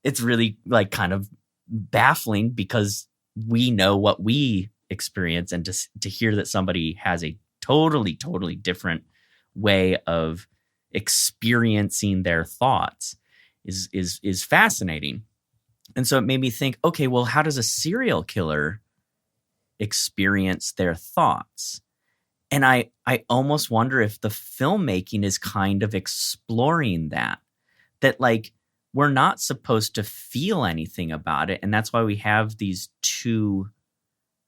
It's really like kind of baffling because we know what we experience, and to hear that somebody has a totally different way of experiencing their thoughts is fascinating. And so it made me think, okay, well, how does a serial killer experience their thoughts? And I almost wonder if the filmmaking is kind of exploring that like we're not supposed to feel anything about it, and that's why we have these two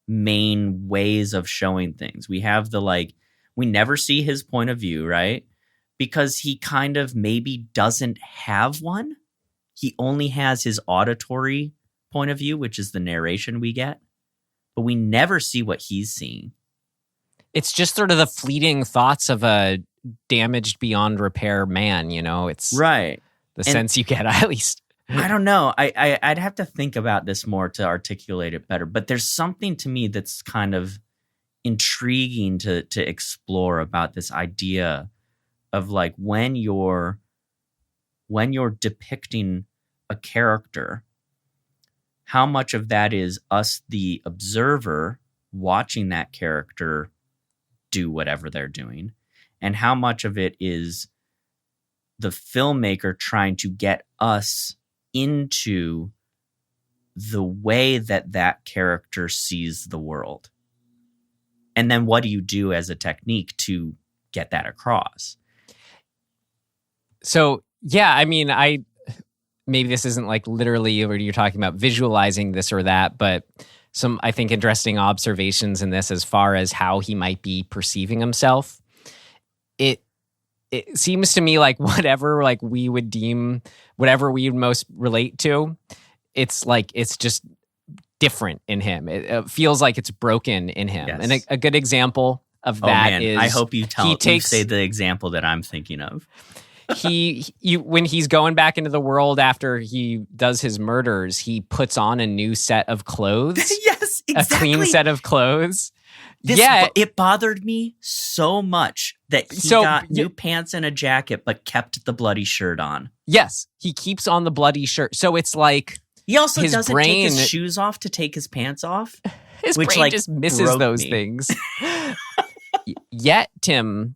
main ways of showing things. We have we never see his point of view, right? Because he kind of maybe doesn't have one. He only has his auditory point of view, which is the narration we get, but we never see what he's seeing. It's just sort of the fleeting thoughts of a damaged beyond repair man, it's right. The sense you get, at least. I don't know. I'd have to think about this more to articulate it better. But there's something to me that's kind of intriguing to explore about this idea of like when you're depicting a character, how much of that is us, the observer, watching that character do whatever they're doing, and how much of it is the filmmaker trying to get us into the way that character sees the world. And then what do you do as a technique to get that across? So, yeah, I mean, maybe this isn't like literally where you're talking about visualizing this or that, but some, I think, interesting observations in this as far as how he might be perceiving himself. It seems to me like whatever like we would deem, whatever we would most relate to, it's like it's just different in him. It feels like it's broken in him. Yes. And a good example of that is I hope you say the example that I'm thinking of. When he's going back into the world after he does his murders, he puts on a new set of clothes. Yes, exactly. A clean set of clothes. It bothered me so much that he got new pants and a jacket, but kept the bloody shirt on. Yes, he keeps on the bloody shirt. So it's like he also doesn't take brain, his shoes off to take his pants off. His brain just misses those things. Yet, Tim,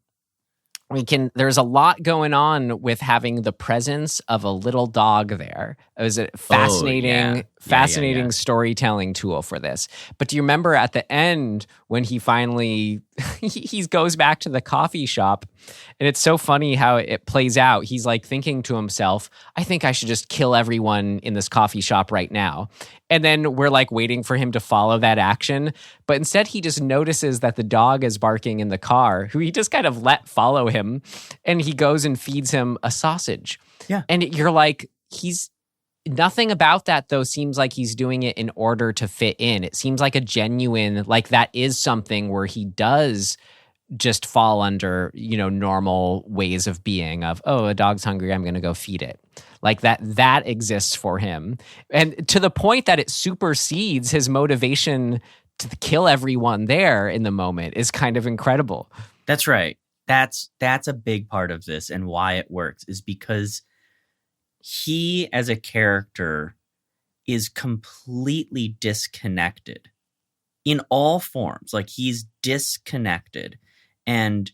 there's a lot going on with having the presence of a little dog there. It was a fascinating storytelling tool for this. But do you remember at the end when he finally he goes back to the coffee shop, and it's so funny how it plays out. He's like thinking to himself, I think I should just kill everyone in this coffee shop right now. And then we're like waiting for him to follow that action. But instead he just notices that the dog is barking in the car, who he just kind of let follow him. And he goes and feeds him a sausage. Yeah. And you're like, nothing about that though seems like he's doing it in order to fit in. It seems like a genuine, like that is something where he does just fall under, normal ways of being of, oh, a dog's hungry, I'm going to go feed it. Like that exists for him. And to the point that it supersedes his motivation to kill everyone there in the moment is kind of incredible. That's right. That's a big part of this, and why it works is because he as a character is completely disconnected in all forms. Like he's disconnected. And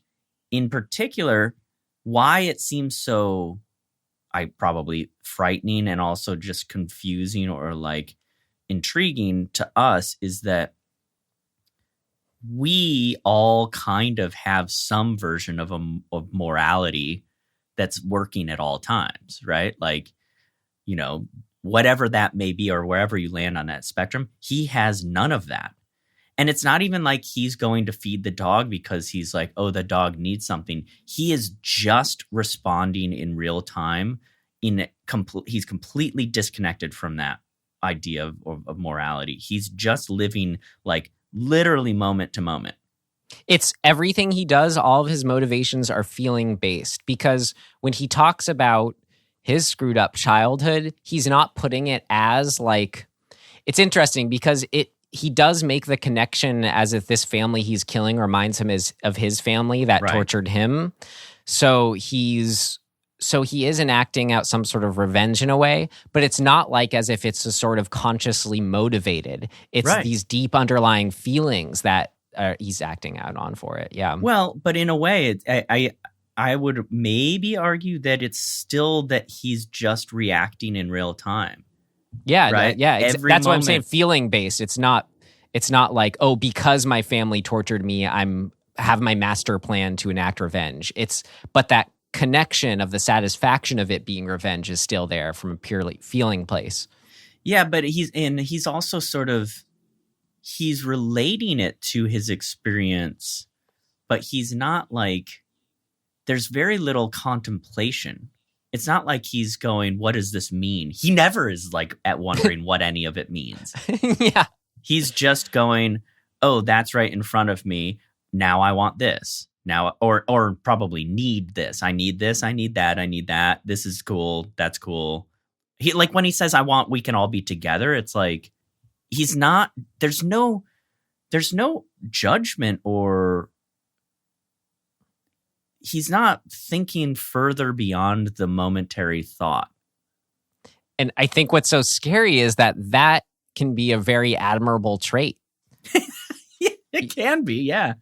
in particular, why it seems so probably frightening and also just confusing or like intriguing to us is that we all kind of have some version of morality that's working at all times, right? Like, whatever that may be or wherever you land on that spectrum, he has none of that. And it's not even like he's going to feed the dog because he's like, oh, the dog needs something. He is just responding in real time. He's completely disconnected from that idea of morality. He's just living like literally moment to moment. It's everything he does. All of his motivations are feeling based, because when he talks about his screwed up childhood, he's not putting it as like, it's interesting because he does make the connection as if this family he's killing reminds him of his family that tortured him. So he is enacting out some sort of revenge in a way, but it's not like as if it's a sort of consciously motivated. It's these deep underlying feelings that he's acting out on for it. Yeah. Well, but in a way, I would maybe argue that it's still that he's just reacting in real time. Yeah. Right. That's what I'm saying. Feeling based. It's not like, oh, because my family tortured me, have my master plan to enact revenge. But that connection of the satisfaction of it being revenge is still there from a purely feeling place. Yeah, but he's also sort of, he's relating it to his experience, but he's not like, there's very little contemplation. It's not like he's going, what does this mean? He never is like at wondering what any of it means. Yeah. He's just going, oh, that's right in front of me. Now I want this. Now, or probably need this. I need this. I need that. I need that. This is cool. That's cool. He, like when he says, we can all be together. It's like, he's not, there's no judgment, or he's not thinking further beyond the momentary thought. And I think what's so scary is that can be a very admirable trait. It can be. Yeah.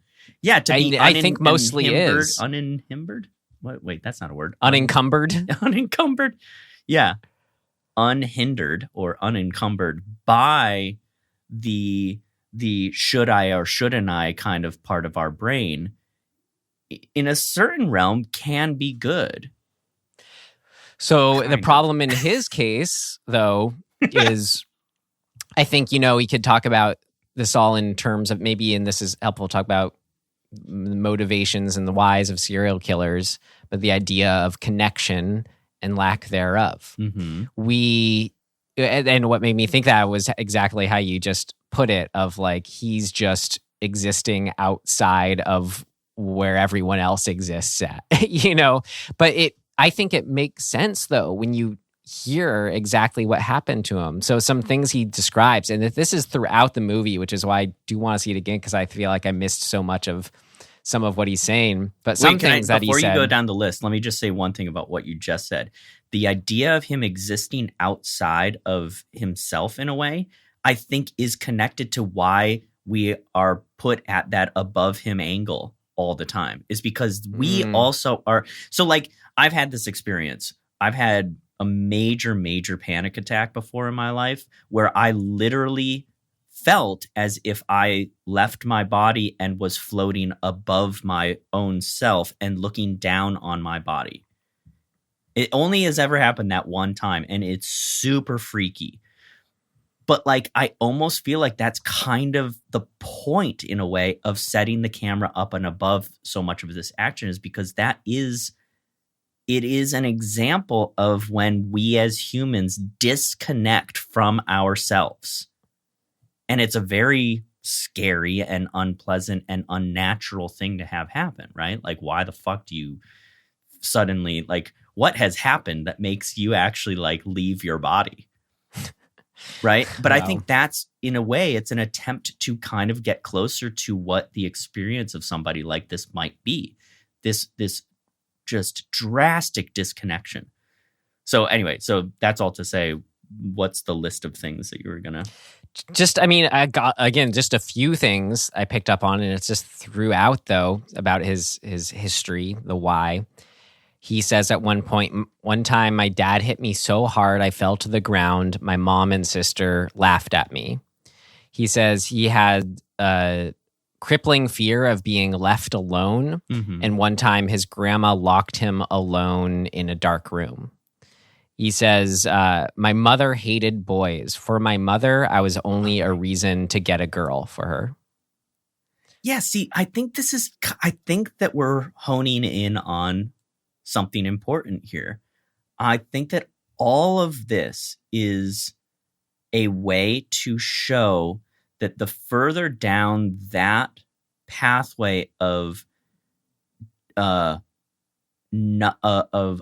Yeah, I think mostly is unencumbered. Wait, that's not a word. Unencumbered. Unencumbered. Yeah, unhindered or unencumbered by the should I or shouldn't I kind of part of our brain. In a certain realm, can be good. So the problem in his case, though, is I think we could talk about this all in terms of maybe, and this is helpful to talk about the motivations and the whys of serial killers, but the idea of connection and lack thereof. Mm-hmm. And what made me think that was exactly how you just put it, of like, he's just existing outside of where everyone else exists at, but I think it makes sense though, when you hear exactly what happened to him. So some things he describes, and this is throughout the movie, which is why I do want to see it again, because I feel like I missed so much of some of what he's saying. But some things that he said. Before you go down the list, let me just say one thing about what you just said. The idea of him existing outside of himself in a way, I think is connected to why we are put at that above him angle all the time, is because we also are. So like, I've had this experience. I've had a major panic attack before in my life where I literally felt as if I left my body and was floating above my own self and looking down on my body. It only has ever happened that one time, and it's super freaky. But like, I almost feel like that's kind of the point in a way of setting the camera up and above so much of this action, is because it is an example of when we as humans disconnect from ourselves. And it's a very scary and unpleasant and unnatural thing to have happen, right? Like, why the fuck do you suddenly, like, what has happened that makes you actually like leave your body? Right. But wow. I think that's, in a way, it's an attempt to kind of get closer to what the experience of somebody like this might be. This just drastic disconnection. So anyway, so that's all to say, what's the list of things that you were going to... I got, again, just a few things I picked up on, and it's just throughout, though, about his history, the why. He says at one time, my dad hit me so hard I fell to the ground. My mom and sister laughed at me. He says he had a crippling fear of being left alone. Mm-hmm. And one time his grandma locked him alone in a dark room. He says, my mother hated boys. For my mother, I was only a reason to get a girl for her. Yeah, see, I think that we're honing in on something important here. I think that all of this is a way to show that the further down that pathway of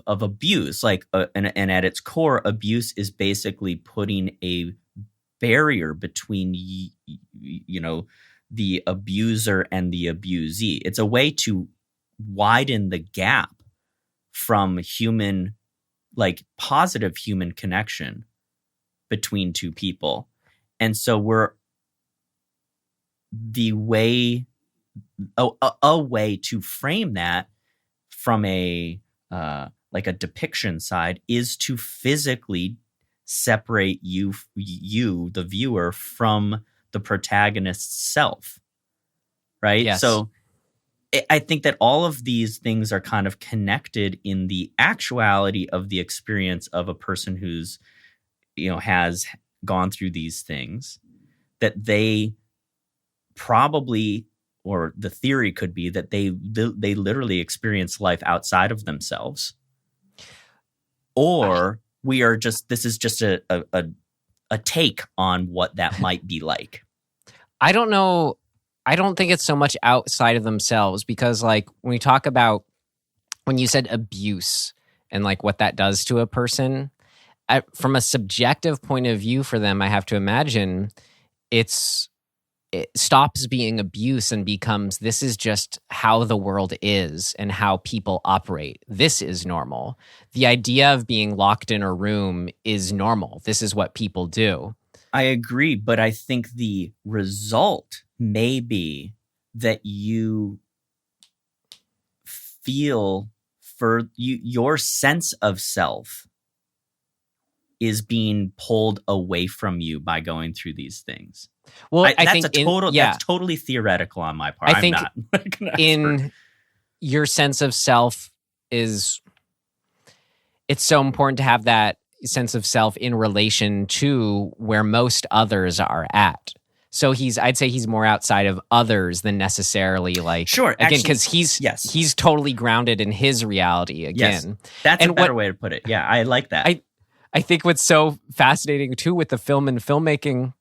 abuse, like, and at its core, abuse is basically putting a barrier between the abuser and the abusee. It's a way to widen the gap from human, like, positive human connection between two people. And so a way to frame that from a depiction side is to physically separate you, the viewer, from the protagonist's self. Right? Yes. So I think that all of these things are kind of connected in the actuality of the experience of a person who's, has gone through these things, that they probably, or the theory could be that they literally experience life outside of themselves. Or this is just a take on what that might be like. I don't know. I don't think it's so much outside of themselves, because like when we talk about, when you said abuse and like what that does to a person, from a subjective point of view for them, I have to imagine it stops being abuse and becomes, this is just how the world is and how people operate. This is normal. The idea of being locked in a room is normal. This is what people do. I agree, but I think the result may be that you feel your sense of self is being pulled away from you by going through these things. Well, I that's think that's totally theoretical on my part. I think your sense of self it's so important to have that sense of self in relation to where most others are at. So I'd say he's more outside of others than necessarily like, Sure, again, because yes. he's totally grounded in his reality again. Yes, that's a better way to put it. Yeah, I like that. I think what's so fascinating too with the film and filmmaking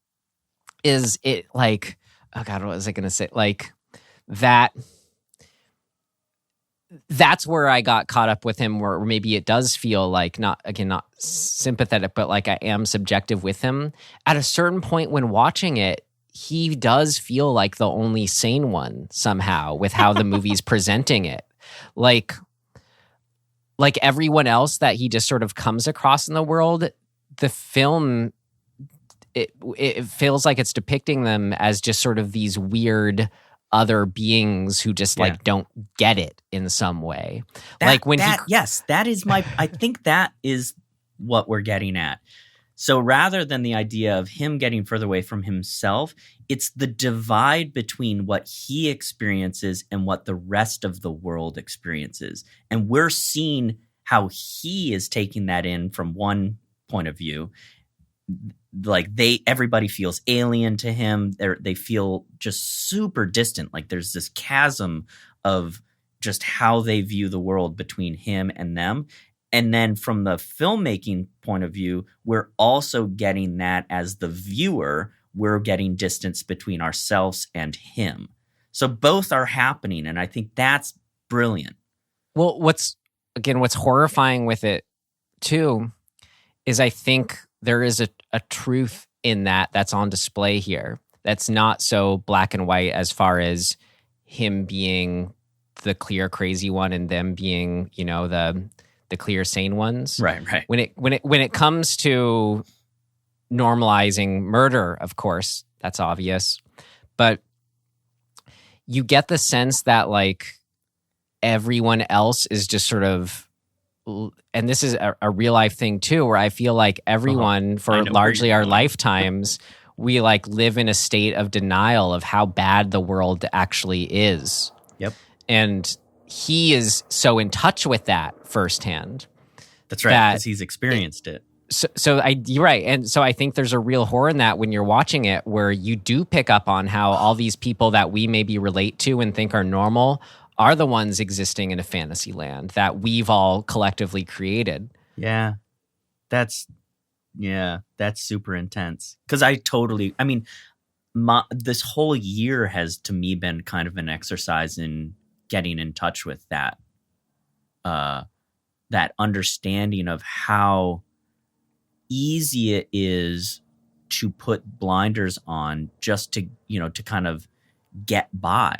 is it like, oh God, what was I going to say? Like that's where I got caught up with him, where maybe it does feel like not sympathetic, but like I am subjective with him. At a certain point when watching it, he does feel like the only sane one somehow with how the movie's presenting it. Like everyone else that he just sort of comes across in the world, the film, it feels like it's depicting them as just sort of these weird other beings who just like don't get it in some way. Yes, that is I think that is what we're getting at. So rather than the idea of him getting further away from himself, it's the divide between what he experiences and what the rest of the world experiences. And we're seeing how he is taking that in from one point of view. Like everybody feels alien to him. They feel just super distant. Like there's this chasm of just how they view the world between him and them. And then from the filmmaking point of view, we're also getting that as the viewer, we're getting distance between ourselves and him. So both are happening. And I think that's brilliant. Well, what's horrifying with it too is I think there is a truth in that's on display here. That's not so black and white as far as him being the clear crazy one and them being, the clear sane ones. Right. When it comes to normalizing murder, of course, that's obvious. But you get the sense that like everyone else is just sort of, and this is a real life thing too, where I feel like everyone for largely our lifetimes, we like live in a state of denial of how bad the world actually is. Yep. And he is so in touch with that firsthand. That's right, because he's experienced it. You're right. And so I think there's a real horror in that when you're watching it, where you do pick up on how all these people that we maybe relate to and think are normal are the ones existing in a fantasy land that we've all collectively created. Yeah. That's super intense. Because this whole year has to me been kind of an exercise in getting in touch with that understanding of how easy it is to put blinders on just to kind of get by,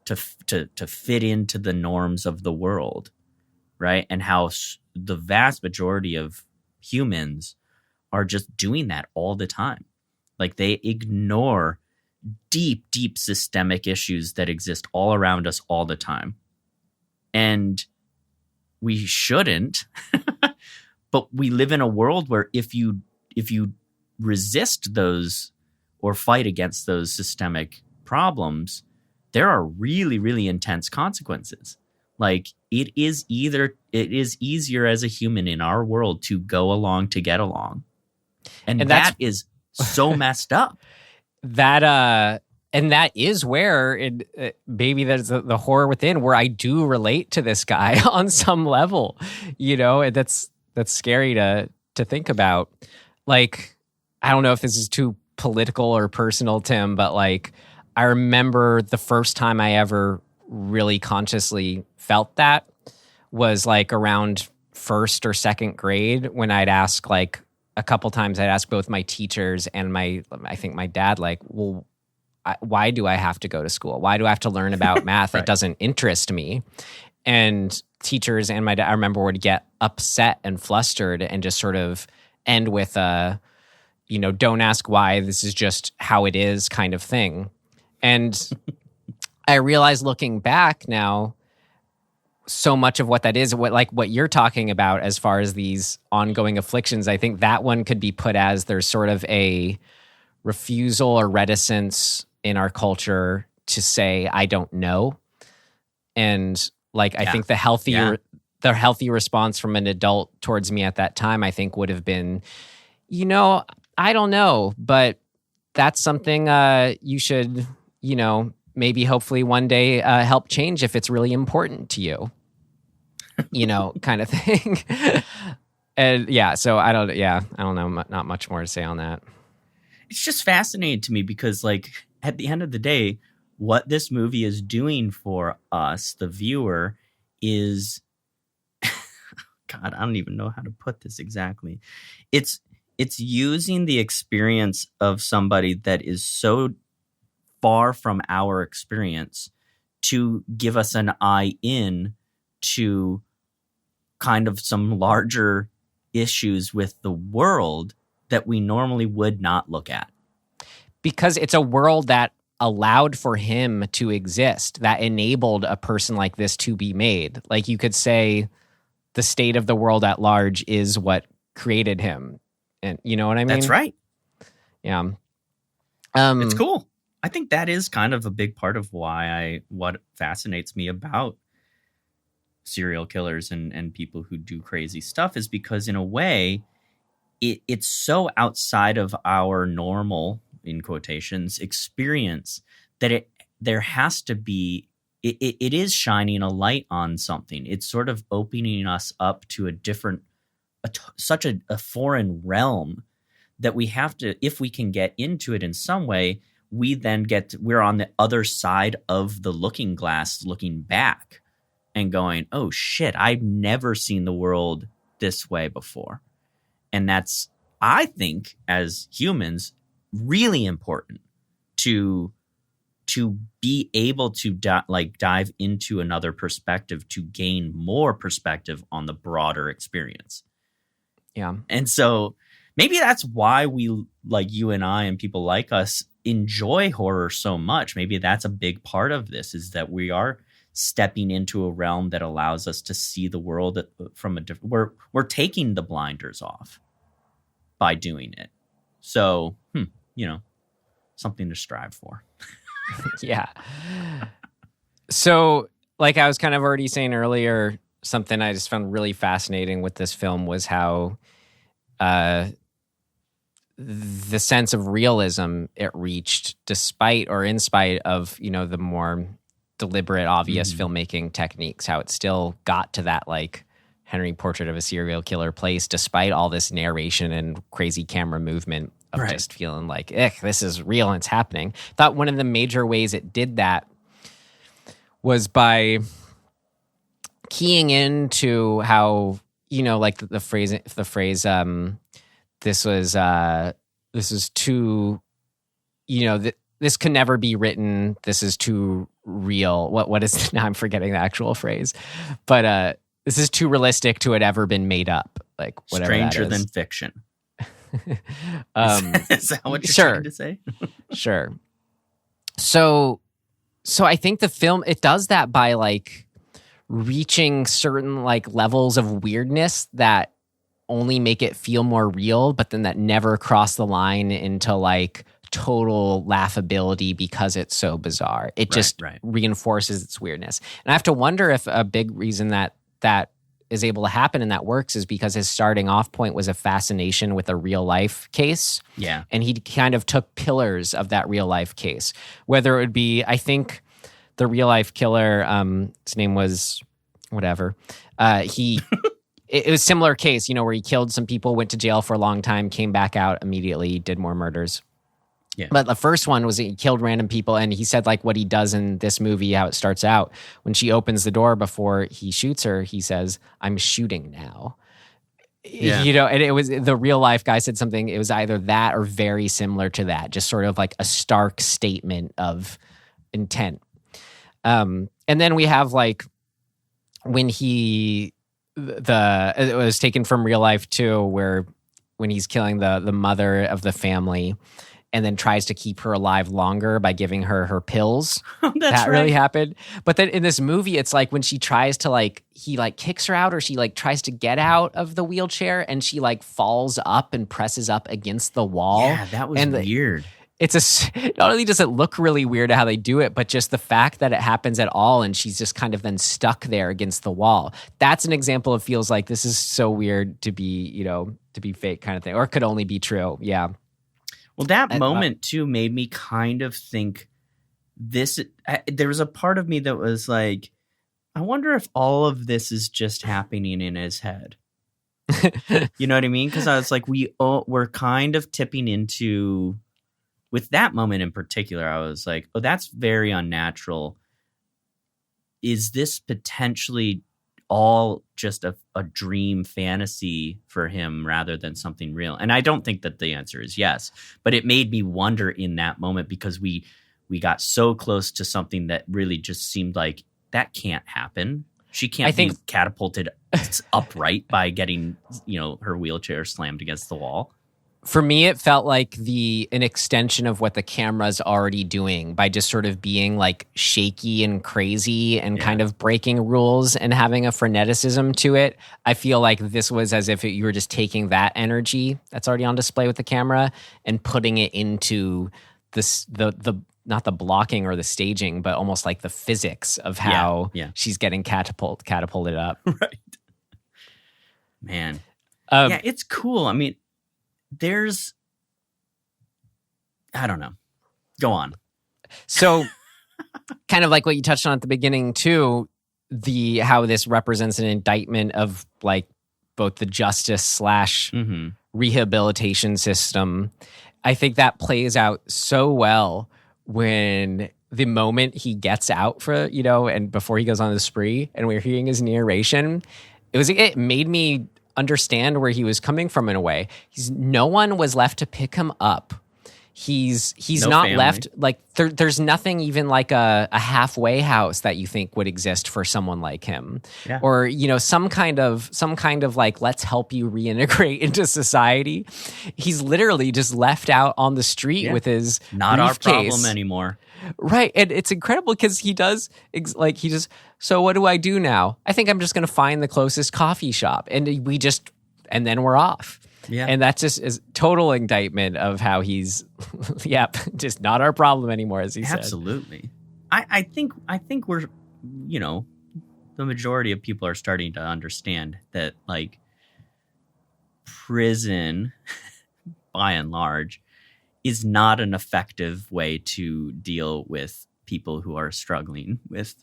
to fit into the norms of the world, right? And how the vast majority of humans are just doing that all the time. Like they ignore deep, deep systemic issues that exist all around us all the time. And we shouldn't, but we live in a world where if you resist those or fight against those systemic problems, there are really, really intense consequences. Like it is easier as a human in our world to go along to get along. And that is so messed up. And that is where maybe there's the horror within, where I do relate to this guy on some level, and that's scary to think about. Like, I don't know if this is too political or personal, Tim, but like, I remember the first time I ever really consciously felt that was like around first or second grade, when I'd ask like a couple times, I'd ask both my teachers and I think my dad, like, well, why do I have to go to school? Why do I have to learn about math? Right. It doesn't interest me. And teachers and my dad, I remember, would get upset and flustered and just sort of end with don't ask why, this is just how it is kind of thing. And I realize looking back now, so much of what that is, what you're talking about as far as these ongoing afflictions, I think that one could be put as there's sort of a refusal or reticence in our culture to say, I don't know. And like, I think the healthy response from an adult towards me at that time, I think would have been, I don't know, but that's something you should, maybe hopefully one day help change if it's really important to you, kind of thing. And yeah, so I don't know, not much more to say on that. It's just fascinating to me because, like, at the end of the day, what this movie is doing for us, the viewer, is God, I don't even know how to put this exactly. It's using the experience of somebody that is so far from our experience to give us an eye in to kind of some larger issues with the world that we normally would not look at. Because it's a world that allowed for him to exist, that enabled a person like this to be made. Like, you could say the state of the world at large is what created him. And you know what I mean? That's right. Yeah. It's cool. I think that is kind of a big part of what fascinates me about serial killers and people who do crazy stuff, is because in a way it's so outside of our normal, in quotations, experience that there has to be, it is shining a light on something. It's sort of opening us up to a different, such a foreign realm that we have to, if we can get into it in some way, we're on the other side of the looking glass, looking back and going, oh shit, I've never seen the world this way before. And that's, I think, as humans, really important to be able to dive into another perspective, to gain more perspective on the broader experience. Yeah. And so maybe that's why we, like you and I and people like us, enjoy horror so much. Maybe that's a big part of this, is that we are stepping into a realm that allows us to see the world from a different, we're taking the blinders off by doing it. So, something to strive for. Yeah. So, like I was kind of already saying earlier, something I just found really fascinating with this film was how the sense of realism it reached, despite or in spite of, the more deliberate, obvious filmmaking techniques, how it still got to that, like, Henry Portrait of a Serial Killer place, despite all this narration and crazy camera movement of just feeling like, this is real and it's happening. I thought one of the major ways it did that was by keying into how, like the phrase, this is too, this can never be written. This is too real. What is, now I'm forgetting the actual phrase, but this is too realistic to have ever been made up. Like, whatever Stranger that is. than fiction. Is that what you're trying to say? Sure. So I think the film, it does that by, like, reaching certain, like, levels of weirdness that only make it feel more real, but then that never cross the line into, like, total laughability because it's so bizarre. It just reinforces its weirdness. And I have to wonder if a big reason that is able to happen and that works is because his starting off point was a fascination with a real life case. Yeah. And he kind of took pillars of that real life case, whether it would be, I think the real life killer, his name was whatever. It was a similar case, where he killed some people, went to jail for a long time, came back out immediately, did more murders. Yeah. But the first one was he killed random people, and he said, like, what he does in this movie, how it starts out, when she opens the door before he shoots her, he says, "I'm shooting now." Yeah. And it was, the real life guy said something, it was either that or very similar to that, just sort of like a stark statement of intent. And then we have, like, when it was taken from real life too, where when he's killing the mother of the family and then tries to keep her alive longer by giving her pills. That really happened. But then in this movie, it's like when she tries to, like, he, like, kicks her out, or she, like, tries to get out of the wheelchair and she, like, falls up and presses up against the wall. Yeah, that was weird. Not only does it look really weird how they do it, but just the fact that it happens at all and she's just kind of then stuck there against the wall. That's an example of feels like this is so weird to be, to be fake kind of thing, or it could only be true. Yeah. Well, that moment too made me kind of think there was a part of me that was like, I wonder if all of this is just happening in his head. You know what I mean? Because I was like, we're kind of tipping into, with that moment in particular, I was like, oh, that's very unnatural. Is this potentially all just a dream fantasy for him rather than something real? And I don't think that the answer is yes, but it made me wonder in that moment because we got so close to something that really just seemed like that can't happen. She can't be catapulted upright by getting, her wheelchair slammed against the wall. For me, it felt like an extension of what the camera's already doing by just sort of being like shaky and crazy and kind of breaking rules and having a freneticism to it. I feel like this was as if you were just taking that energy that's already on display with the camera and putting it into the not the blocking or the staging, but almost like the physics of how she's getting catapulted up. Right. Man. It's cool. I mean, I don't know. Go on. So kind of like what you touched on at the beginning too, how this represents an indictment of like both the justice / rehabilitation system. I think that plays out so well when the moment he gets out and before he goes on the spree and we're hearing his narration, it made me understand where he was coming from in a way. No one was left to pick him up. He's no not family. left like there's nothing even like a halfway house that you think would exist for someone like him, or some kind of like let's help you reintegrate into society. He's literally just left out on the street with his not briefcase. Our problem anymore. Right, and it's incredible because he just. So what do I do now? I think I'm just going to find the closest coffee shop, and then we're off. Yeah. And that's just is total indictment of how he's, just not our problem anymore, as he said. Absolutely. I think we're, the majority of people are starting to understand that, like, prison, by and large, is not an effective way to deal with people who are struggling with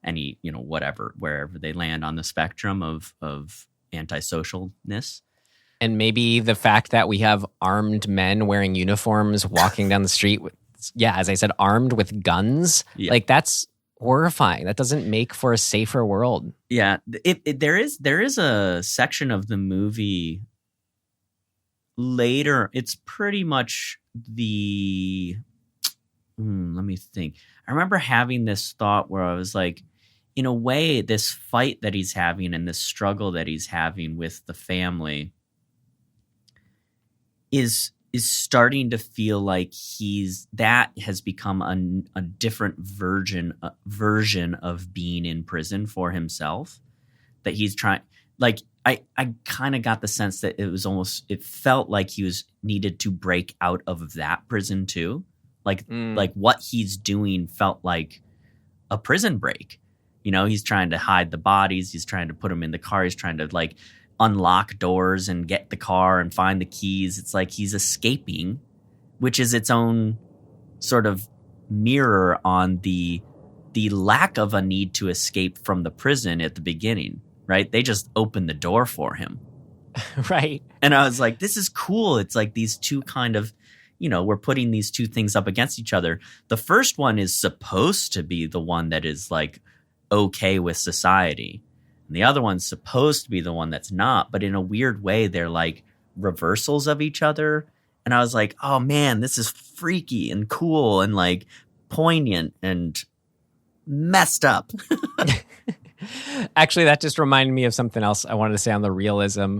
any, wherever they land on the spectrum of antisocialness. And maybe the fact that we have armed men wearing uniforms walking down the street with, as I said, armed with guns, like that's horrifying. That doesn't make for a safer world. Yeah, there is a section of the movie later. It's pretty much let me think. I remember having this thought where I was like, in a way, this fight that he's having and this struggle that he's having with the family is starting to feel like that has become a different version of being in prison for himself. That he's trying, like, I kind of got the sense that it felt like he needed to break out of that prison too. Like what he's doing felt like a prison break. He's trying to hide the bodies. He's trying to put them in the car. He's trying to like unlock doors and get the car and find the keys. It's like he's escaping, which is its own sort of mirror on the lack of a need to escape from the prison at the beginning, right? They just opened the door for him. Right. And I was like, this is cool. It's like these two kind of, we're putting these two things up against each other. The first one is supposed to be the one that is like okay with society. And the other one's supposed to be the one that's not, but in a weird way, they're like reversals of each other. And I was like, oh man, this is freaky and cool and like poignant and messed up. Actually, that just reminded me of something else I wanted to say on the realism.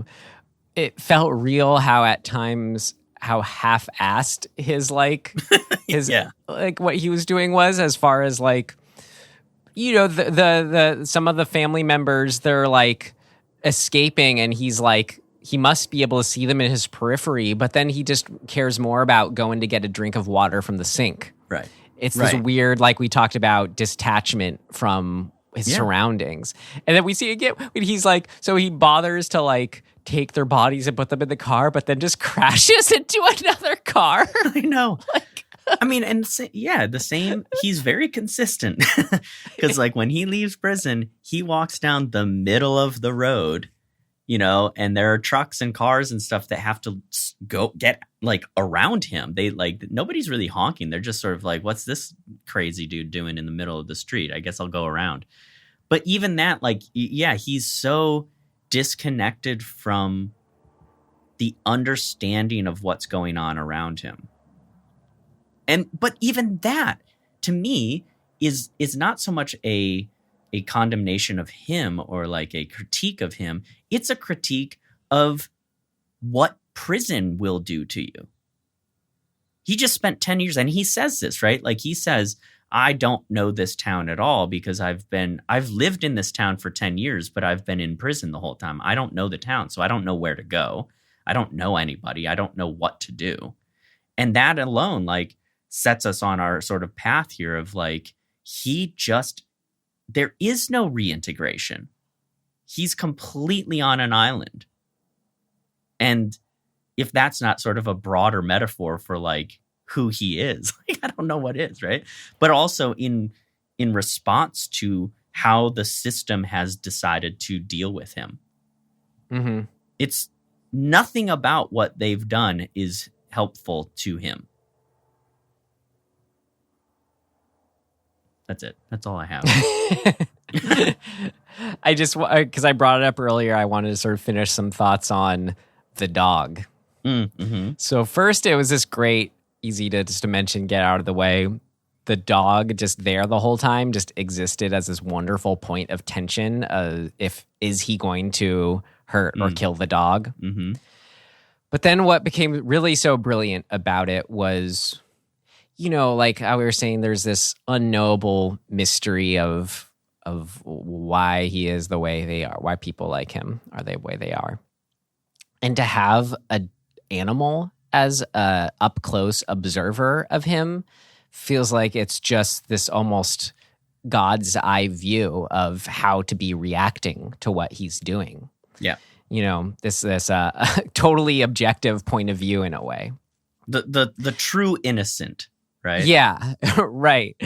It felt real how at times how half-assed his like what he was doing was, as far as like, the some of the family members, they're like escaping and he's like, he must be able to see them in his periphery, but then he just cares more about going to get a drink of water from the sink. Right. It's this weird, like we talked about, detachment from his surroundings. And then we see again when he's like, so he bothers to like take their bodies and put them in the car, but then just crashes into another car. I know. I mean, and the same. He's very consistent because, like, when he leaves prison, he walks down the middle of the road, and there are trucks and cars and stuff that have to go get like around him. They like nobody's really honking. They're just sort of like, "What's this crazy dude doing in the middle of the street? I guess I'll go around." But even that, like, he's so disconnected from the understanding of what's going on around him. But even that, to me, is not so much a condemnation of him or like a critique of him. It's a critique of what prison will do to you. He just spent 10 years, and he says this, right? Like he says, I don't know this town at all because I've lived in this town for 10 years, but I've been in prison the whole time. I don't know the town, so I don't know where to go. I don't know anybody. I don't know what to do. And that alone, like, sets us on our sort of path here of like, there is no reintegration. He's completely on an island. And if that's not sort of a broader metaphor for like who he is, like, I don't know what is, right? But also in response to how the system has decided to deal with him. Mm-hmm. It's nothing about what they've done is helpful to him. That's it. That's all I have. I just, because I brought it up earlier, I wanted to sort of finish some thoughts on the dog. Mm-hmm. So first, it was this great, easy to mention, get out of the way. The dog just there the whole time just existed as this wonderful point of tension. Is he going to hurt or kill the dog? Mm-hmm. But then what became really so brilliant about it was, like how we were saying, there's this unknowable mystery of why he is the way they are, why people like him are the way they are. And to have an animal as a up-close observer of him feels like it's just this almost God's eye view of how to be reacting to what he's doing. Yeah. This totally objective point of view in a way. The true innocent. Right. Yeah, right.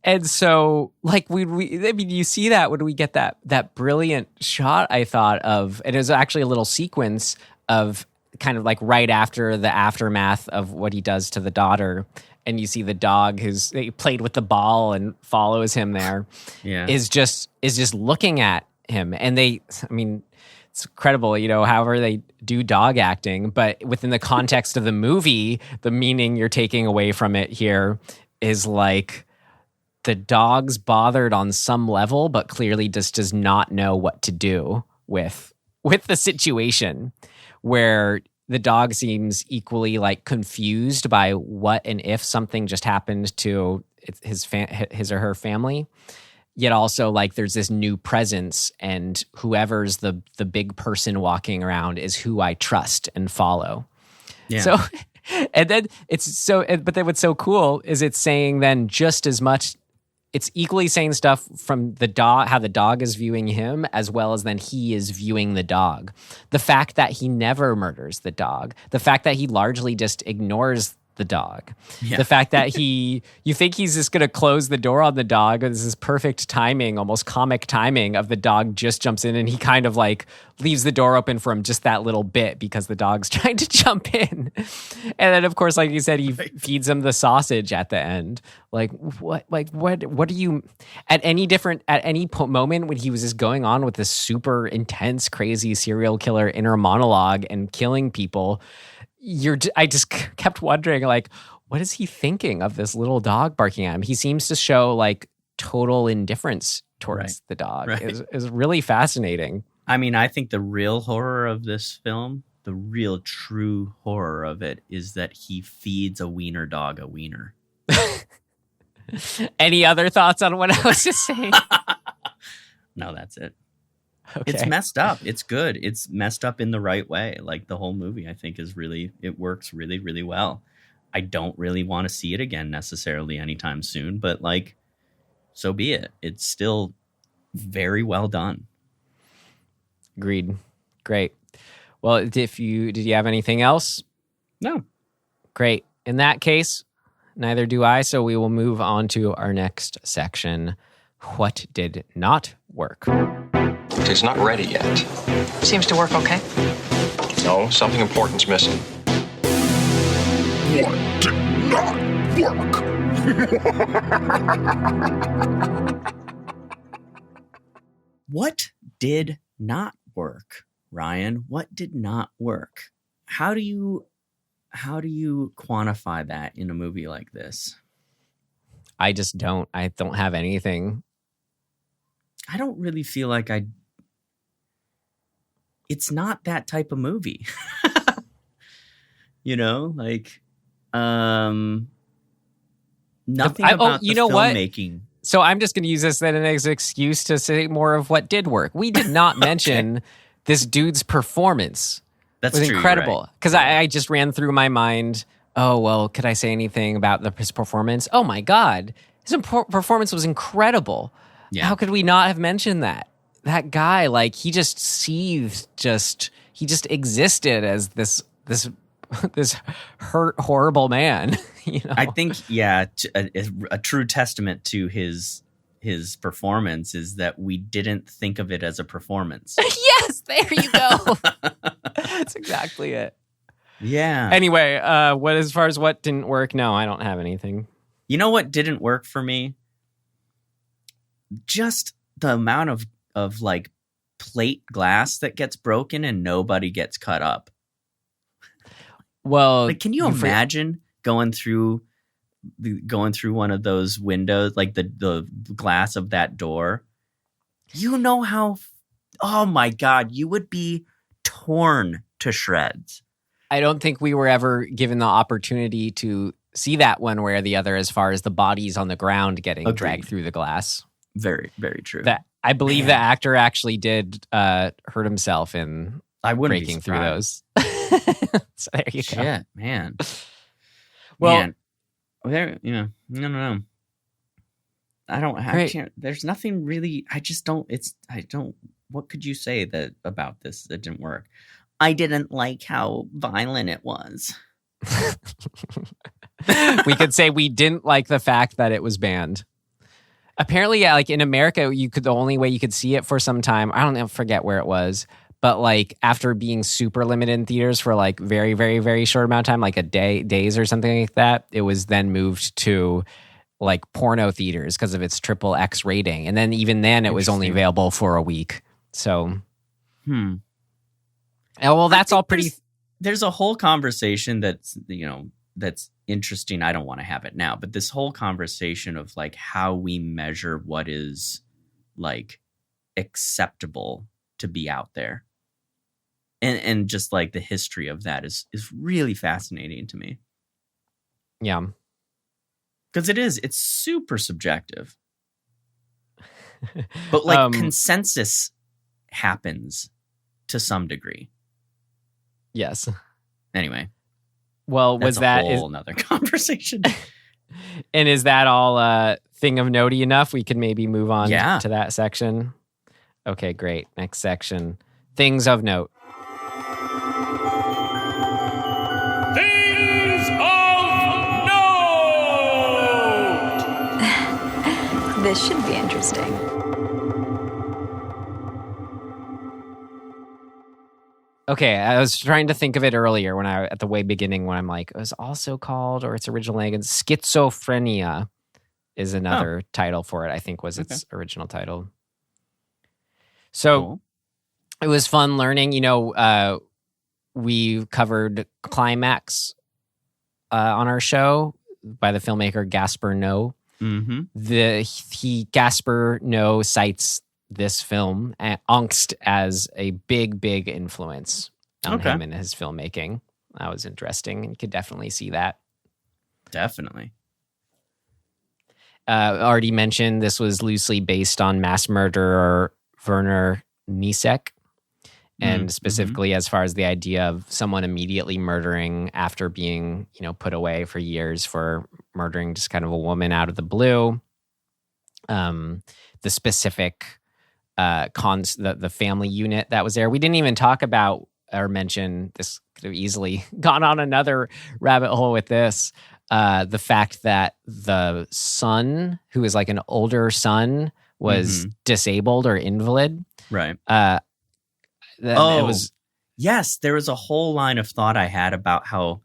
And so, like, you see that when we get that brilliant shot, I thought of, and it was actually a little sequence of kind of like right after the aftermath of what he does to the daughter, and you see the dog who's played with the ball and follows him there, is just looking at him, and it's incredible, however they do dog acting, but within the context of the movie, the meaning you're taking away from it here is like the dog's bothered on some level, but clearly just does not know what to do with the situation, where the dog seems equally like confused by what and if something just happened to his or her family. Yet also, like, there's this new presence, and whoever's the big person walking around is who I trust and follow. Yeah. So, and then but then what's so cool is it's saying then just as much, it's equally saying stuff from the dog, how the dog is viewing him, as well as then he is viewing the dog. The fact that he never murders the dog, the fact that he largely just ignores the dog. Yeah. The fact that you think he's just going to close the door on the dog. This is perfect timing, almost comic timing of the dog just jumps in, and he kind of like leaves the door open for him just that little bit because the dog's trying to jump in. And then of course, like you said, he feeds him the sausage at the end. What are you at any moment when he was just going on with this super intense, crazy serial killer inner monologue and killing people, I just kept wondering, like, what is he thinking of this little dog barking at him? He seems to show like total indifference towards the dog. Right. Is really fascinating. I mean, I think the real horror of this film, the real true horror of it, is that he feeds a wiener dog a wiener. Any other thoughts on what I was just saying? No, that's it. Okay. It's messed up. It's good. It's messed up in the right way. Like, the whole movie, I think, it works really, really well. I don't really want to see it again necessarily anytime soon, but like, so be it. It's still very well done. Agreed. Great. Well, did you have anything else? No. Great. In that case, neither do I. So we will move on to our next section. What did not work? It's not ready yet. Seems to work okay. No, something important's missing. What did not work? What did not work, Ryan? What did not work? How do you quantify that in a movie like this? I don't have anything. I don't really feel like it's not that type of movie. Nothing about the filmmaking. So I'm just going to use this then as an excuse to say more of what did work. We did not mention this dude's performance. That's was true, incredible. Because I just ran through my mind, oh, well, could I say anything about his performance? Oh, my God. His performance was incredible. Yeah. How could we not have mentioned that? That guy, like, he just seethed, he just existed as this hurt, horrible man. I think, a true testament to his performance is that we didn't think of it as a performance. Yes, there you go. That's exactly it. Yeah. Anyway, as far as what didn't work, no, I don't have anything. You know what didn't work for me? Just the amount of like plate glass that gets broken and nobody gets cut up. Well, like, can you imagine going through one of those windows, like the glass of that door? You know how, oh my God, you would be torn to shreds. I don't think we were ever given the opportunity to see that one way or the other as far as the bodies on the ground getting dragged through the glass. Very, very true. That I believe the actor actually did hurt himself in breaking through those. So there you go. Shit, man. Well, no. I can't. There's nothing really. What could you say about this that didn't work? I didn't like how violent it was. We could say we didn't like the fact that it was banned. Apparently, like in America, the only way you could see it for some time, I forget where it was, but like after being super limited in theaters for like very, very, very short amount of time, like days or something like that, it was then moved to like porno theaters because of its XXX rating. And then even then it was only available for a week. So, well, that's all pretty. There's a whole conversation that's interesting. I don't want to have it now, but this whole conversation of like how we measure what is like acceptable to be out there. And just like the history of that is really fascinating to me. Yeah. Because it's super subjective. But like consensus happens to some degree. Yes. Anyway. Well, was that a whole another conversation? And is that all thing of note enough? We could maybe move on to that section. Okay, great. Next section. Things of note. Things of note! This should be interesting. Okay, I was trying to think of it earlier at the way beginning when I'm like, it was also called, or its original name, Schizophrenia is another title for it, I think was its original title. So It was fun learning, we covered Climax on our show by the filmmaker Gaspar Noé. Mm-hmm. Gaspar Noé cites this film, Angst, as a big, big influence on him and his filmmaking. That was interesting. You could definitely see that. Definitely. Already mentioned this was loosely based on mass murderer Werner Niesek. And specifically as far as the idea of someone immediately murdering after being, put away for years for murdering just kind of a woman out of the blue. The specific the family unit that was there. We didn't even talk about or mention this. Could have easily gone on another rabbit hole with this. The fact that the son, who is like an older son, was disabled or invalid. Right. It was. Yes, there was a whole line of thought I had about how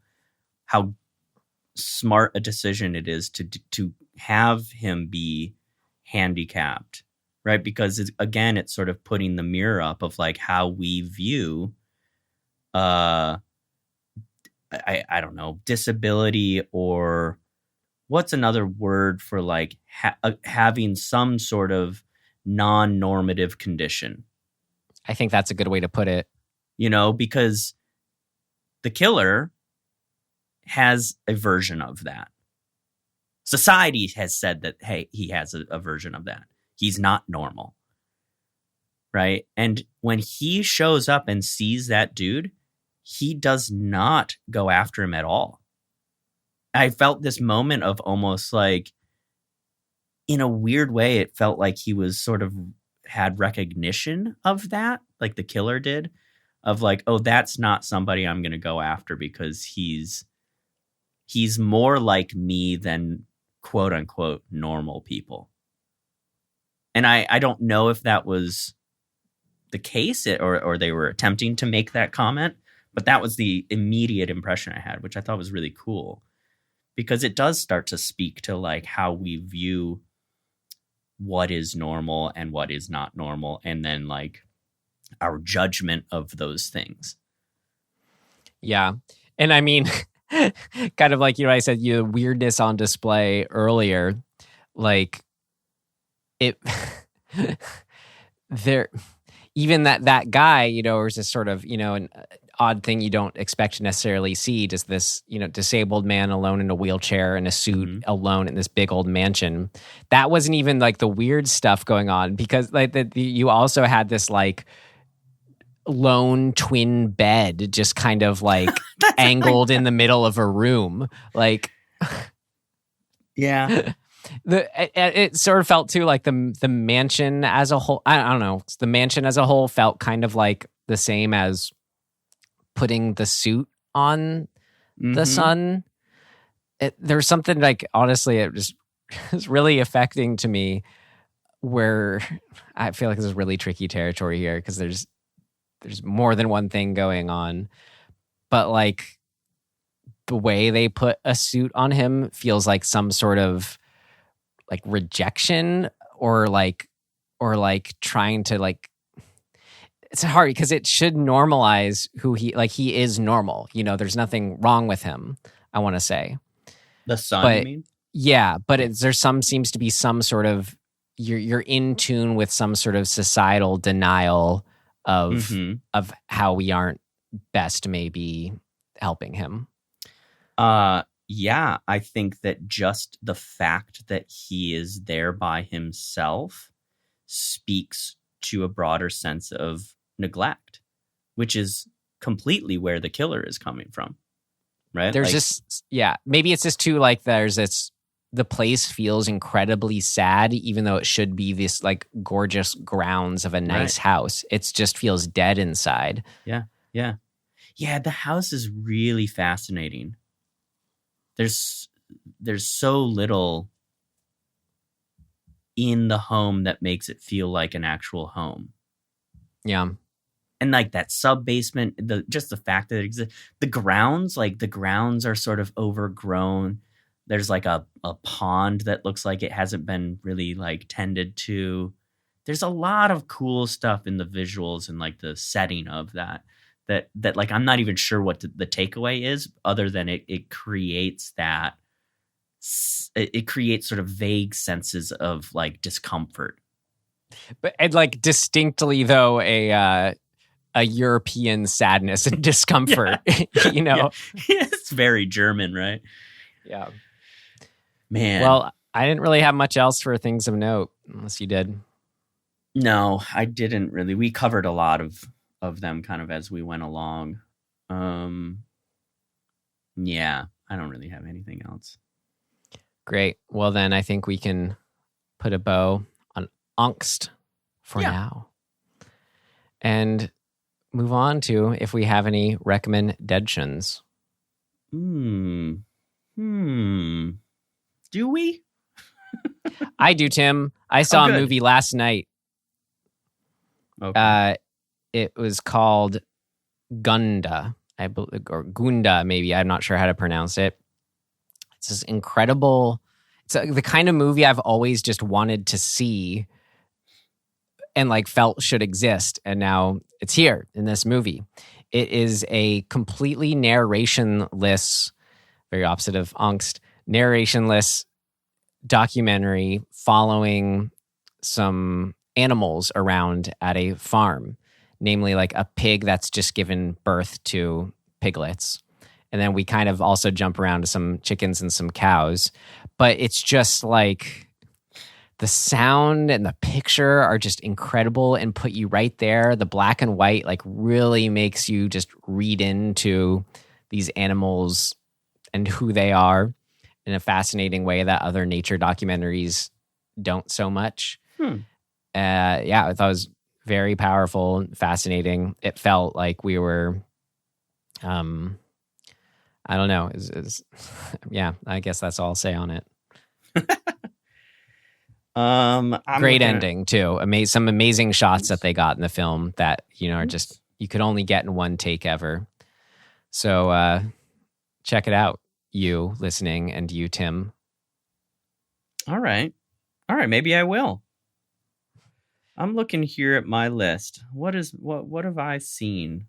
smart a decision it is to have him be handicapped, right? Because it's sort of putting the mirror up of like how we view, I don't know, disability, or what's another word for like having some sort of non-normative condition. I think that's a good way to put it. You know, because the killer has a version of that. Society has said that, hey, he has a version of that. He's not normal. Right? And when he shows up and sees that dude, he does not go after him at all. I felt this moment of almost like, in a weird way, it felt like he was sort of had recognition of that, like the killer did. Of like, oh, that's not somebody I'm going to go after because he's more like me than quote unquote normal people. And I don't know if that was the case or they were attempting to make that comment, but that was the immediate impression I had, which I thought was really cool because it does start to speak to like how we view what is normal and what is not normal. And then like our judgment of those things. Yeah. And I mean, kind of like, I said, weirdness on display earlier, like it, there, even that guy, was just sort of, an odd thing you don't expect to necessarily see, just this, disabled man alone in a wheelchair in a suit alone in this big old mansion. That wasn't even like the weird stuff going on because like you also had this like, lone twin bed just kind of like angled in the middle of a room, like yeah. It sort of felt too like the mansion as a whole. I don't know, the mansion as a whole felt kind of like the same as putting the suit on the son. There's something like, honestly, it was really affecting to me where I feel like this is really tricky territory here because there's more than one thing going on, but like the way they put a suit on him feels like some sort of like rejection or like trying to like, it's hard because it should normalize who he is normal. There's nothing wrong with him. I want to say the son, you mean? Yeah, but there seems to be some sort of, you're in tune with some sort of societal denial of how we aren't best maybe helping him. Yeah, I think that just the fact that he is there by himself speaks to a broader sense of neglect, which is completely where the killer is coming from, right? There's maybe it's just too like the place feels incredibly sad, even though it should be this like gorgeous grounds of a nice house. It just feels dead inside. Yeah. The house is really fascinating. There's so little in the home that makes it feel like an actual home. Yeah. And like that sub basement, just the fact that it exists, the grounds are sort of overgrown. There's like a pond that looks like it hasn't been really like tended to. There's a lot of cool stuff in the visuals and like the setting of that like I'm not even sure what the takeaway is other than it creates that. It creates sort of vague senses of like discomfort. But and like distinctly though a European sadness and discomfort, Yeah. It's very German, right? Yeah. Man. Well, I didn't really have much else for things of note, unless you did. No, I didn't really. We covered a lot of them kind of as we went along. Yeah, I don't really have anything else. Great. Well, then I think we can put a bow on Angst for now. And move on to if we have any recommendations. Do we? I do, Tim. I saw a movie last night. Okay. It was called Gunda, I believe, or Gunda, maybe. I'm not sure how to pronounce it. It's this incredible. It's the kind of movie I've always just wanted to see and like felt should exist. And now it's here in this movie. It is a completely narrationless, very opposite of Angst, narrationless documentary following some animals around at a farm, namely like a pig that's just given birth to piglets. And then we kind of also jump around to some chickens and some cows. But it's just like the sound and the picture are just incredible and put you right there. The black and white like really makes you just read into these animals and who they are in a fascinating way that other nature documentaries don't so much. Yeah, I thought it was very powerful, fascinating. It felt like we were, I don't know. Yeah, I guess that's all I'll say on it. Great ending too. Some amazing shots that they got in the film that, you know, are just, you could only get in one take ever. So check it out, you listening, and you, Tim. All right. Maybe I will. I'm looking here at my list. What have I seen?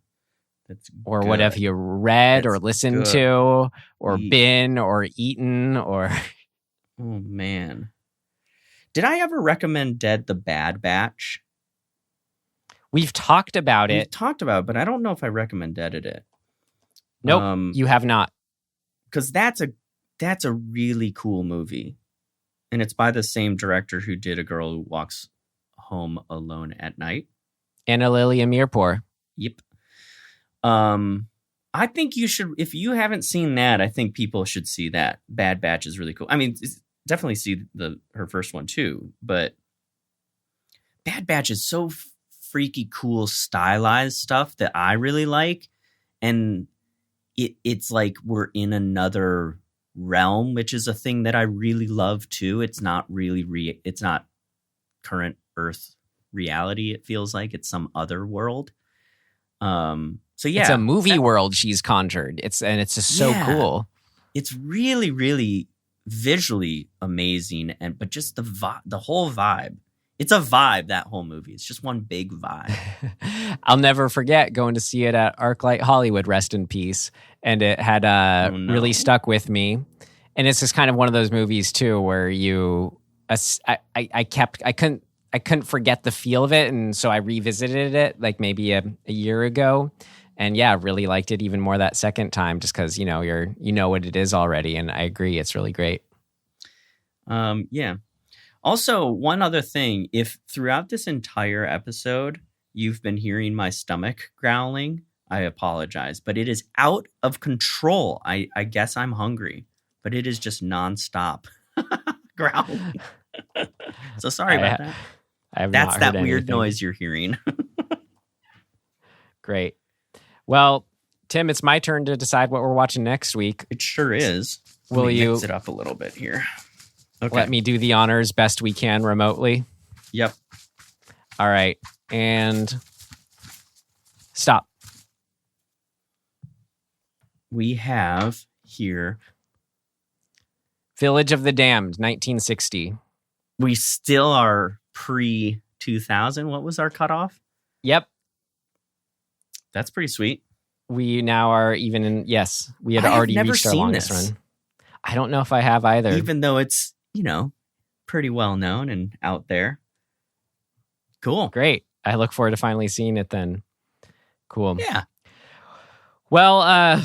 Or what have you read or listened to or been or eaten or... Oh, man. Did I ever recommend Dead the Bad Batch? We've talked about it. But I don't know if I recommended it. Nope, you have not. Because that's a really cool movie. And it's by the same director who did A Girl Who Walks Home Alone at Night. Anna Lily Amirpour. Yep. I think you should, if you haven't seen that, I think people should see that. Bad Batch is really cool. I mean, definitely see her first one too, but Bad Batch is so freaky cool stylized stuff that I really like. And it's like we're in another realm, which is a thing that I really love too. It's not really, it's not current Earth reality. It feels like it's some other world. So yeah, it's a movie world she's conjured. It's just so cool. It's really, really visually amazing, but just the whole vibe. It's a vibe, that whole movie. It's just one big vibe. I'll never forget going to see it at ArcLight Hollywood, rest in peace, and it had really stuck with me. And it's just kind of one of those movies too, where I couldn't forget the feel of it, and so I revisited it like maybe a year ago. And yeah, really liked it even more that second time, just because you know what it is already. And I agree, it's really great. Yeah. Also, one other thing: if throughout this entire episode you've been hearing my stomach growling, I apologize, but it is out of control. I guess I'm hungry, but it is just nonstop growling. So sorry about that. That's that weird noise you're hearing. Great. Well, Tim, it's my turn to decide what we're watching next week. It sure is. Will you mix it up a little bit here? Okay. Let me do the honors best we can remotely. Yep. All right. And stop. We have here Village of the Damned, 1960. We still are pre-2000. What was our cutoff? Yep. That's pretty sweet. We now are even in, yes, we had already reached our longest run. I don't know if I have either. Even though it's, pretty well known and out there. Cool. Great. I look forward to finally seeing it then. Cool. Yeah. Well,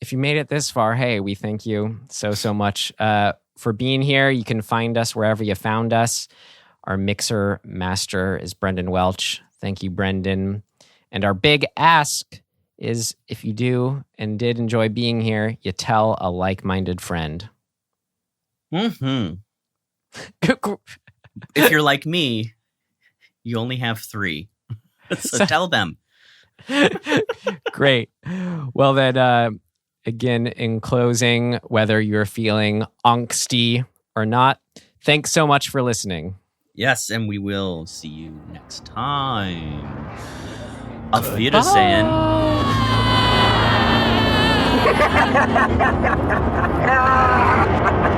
if you made it this far, hey, we thank you so much for being here. You can find us wherever you found us. Our mixer master is Brendan Welch. Thank you, Brendan. And our big ask is, if you do and did enjoy being here, you tell a like-minded friend. Mm-hmm. If you're like me, You only have 3. So tell them. Great. Well, then, again, in closing, whether you're feeling angsty or not, thanks so much for listening. Yes, and we will see you next time. Auf Wiedersehen. Bye.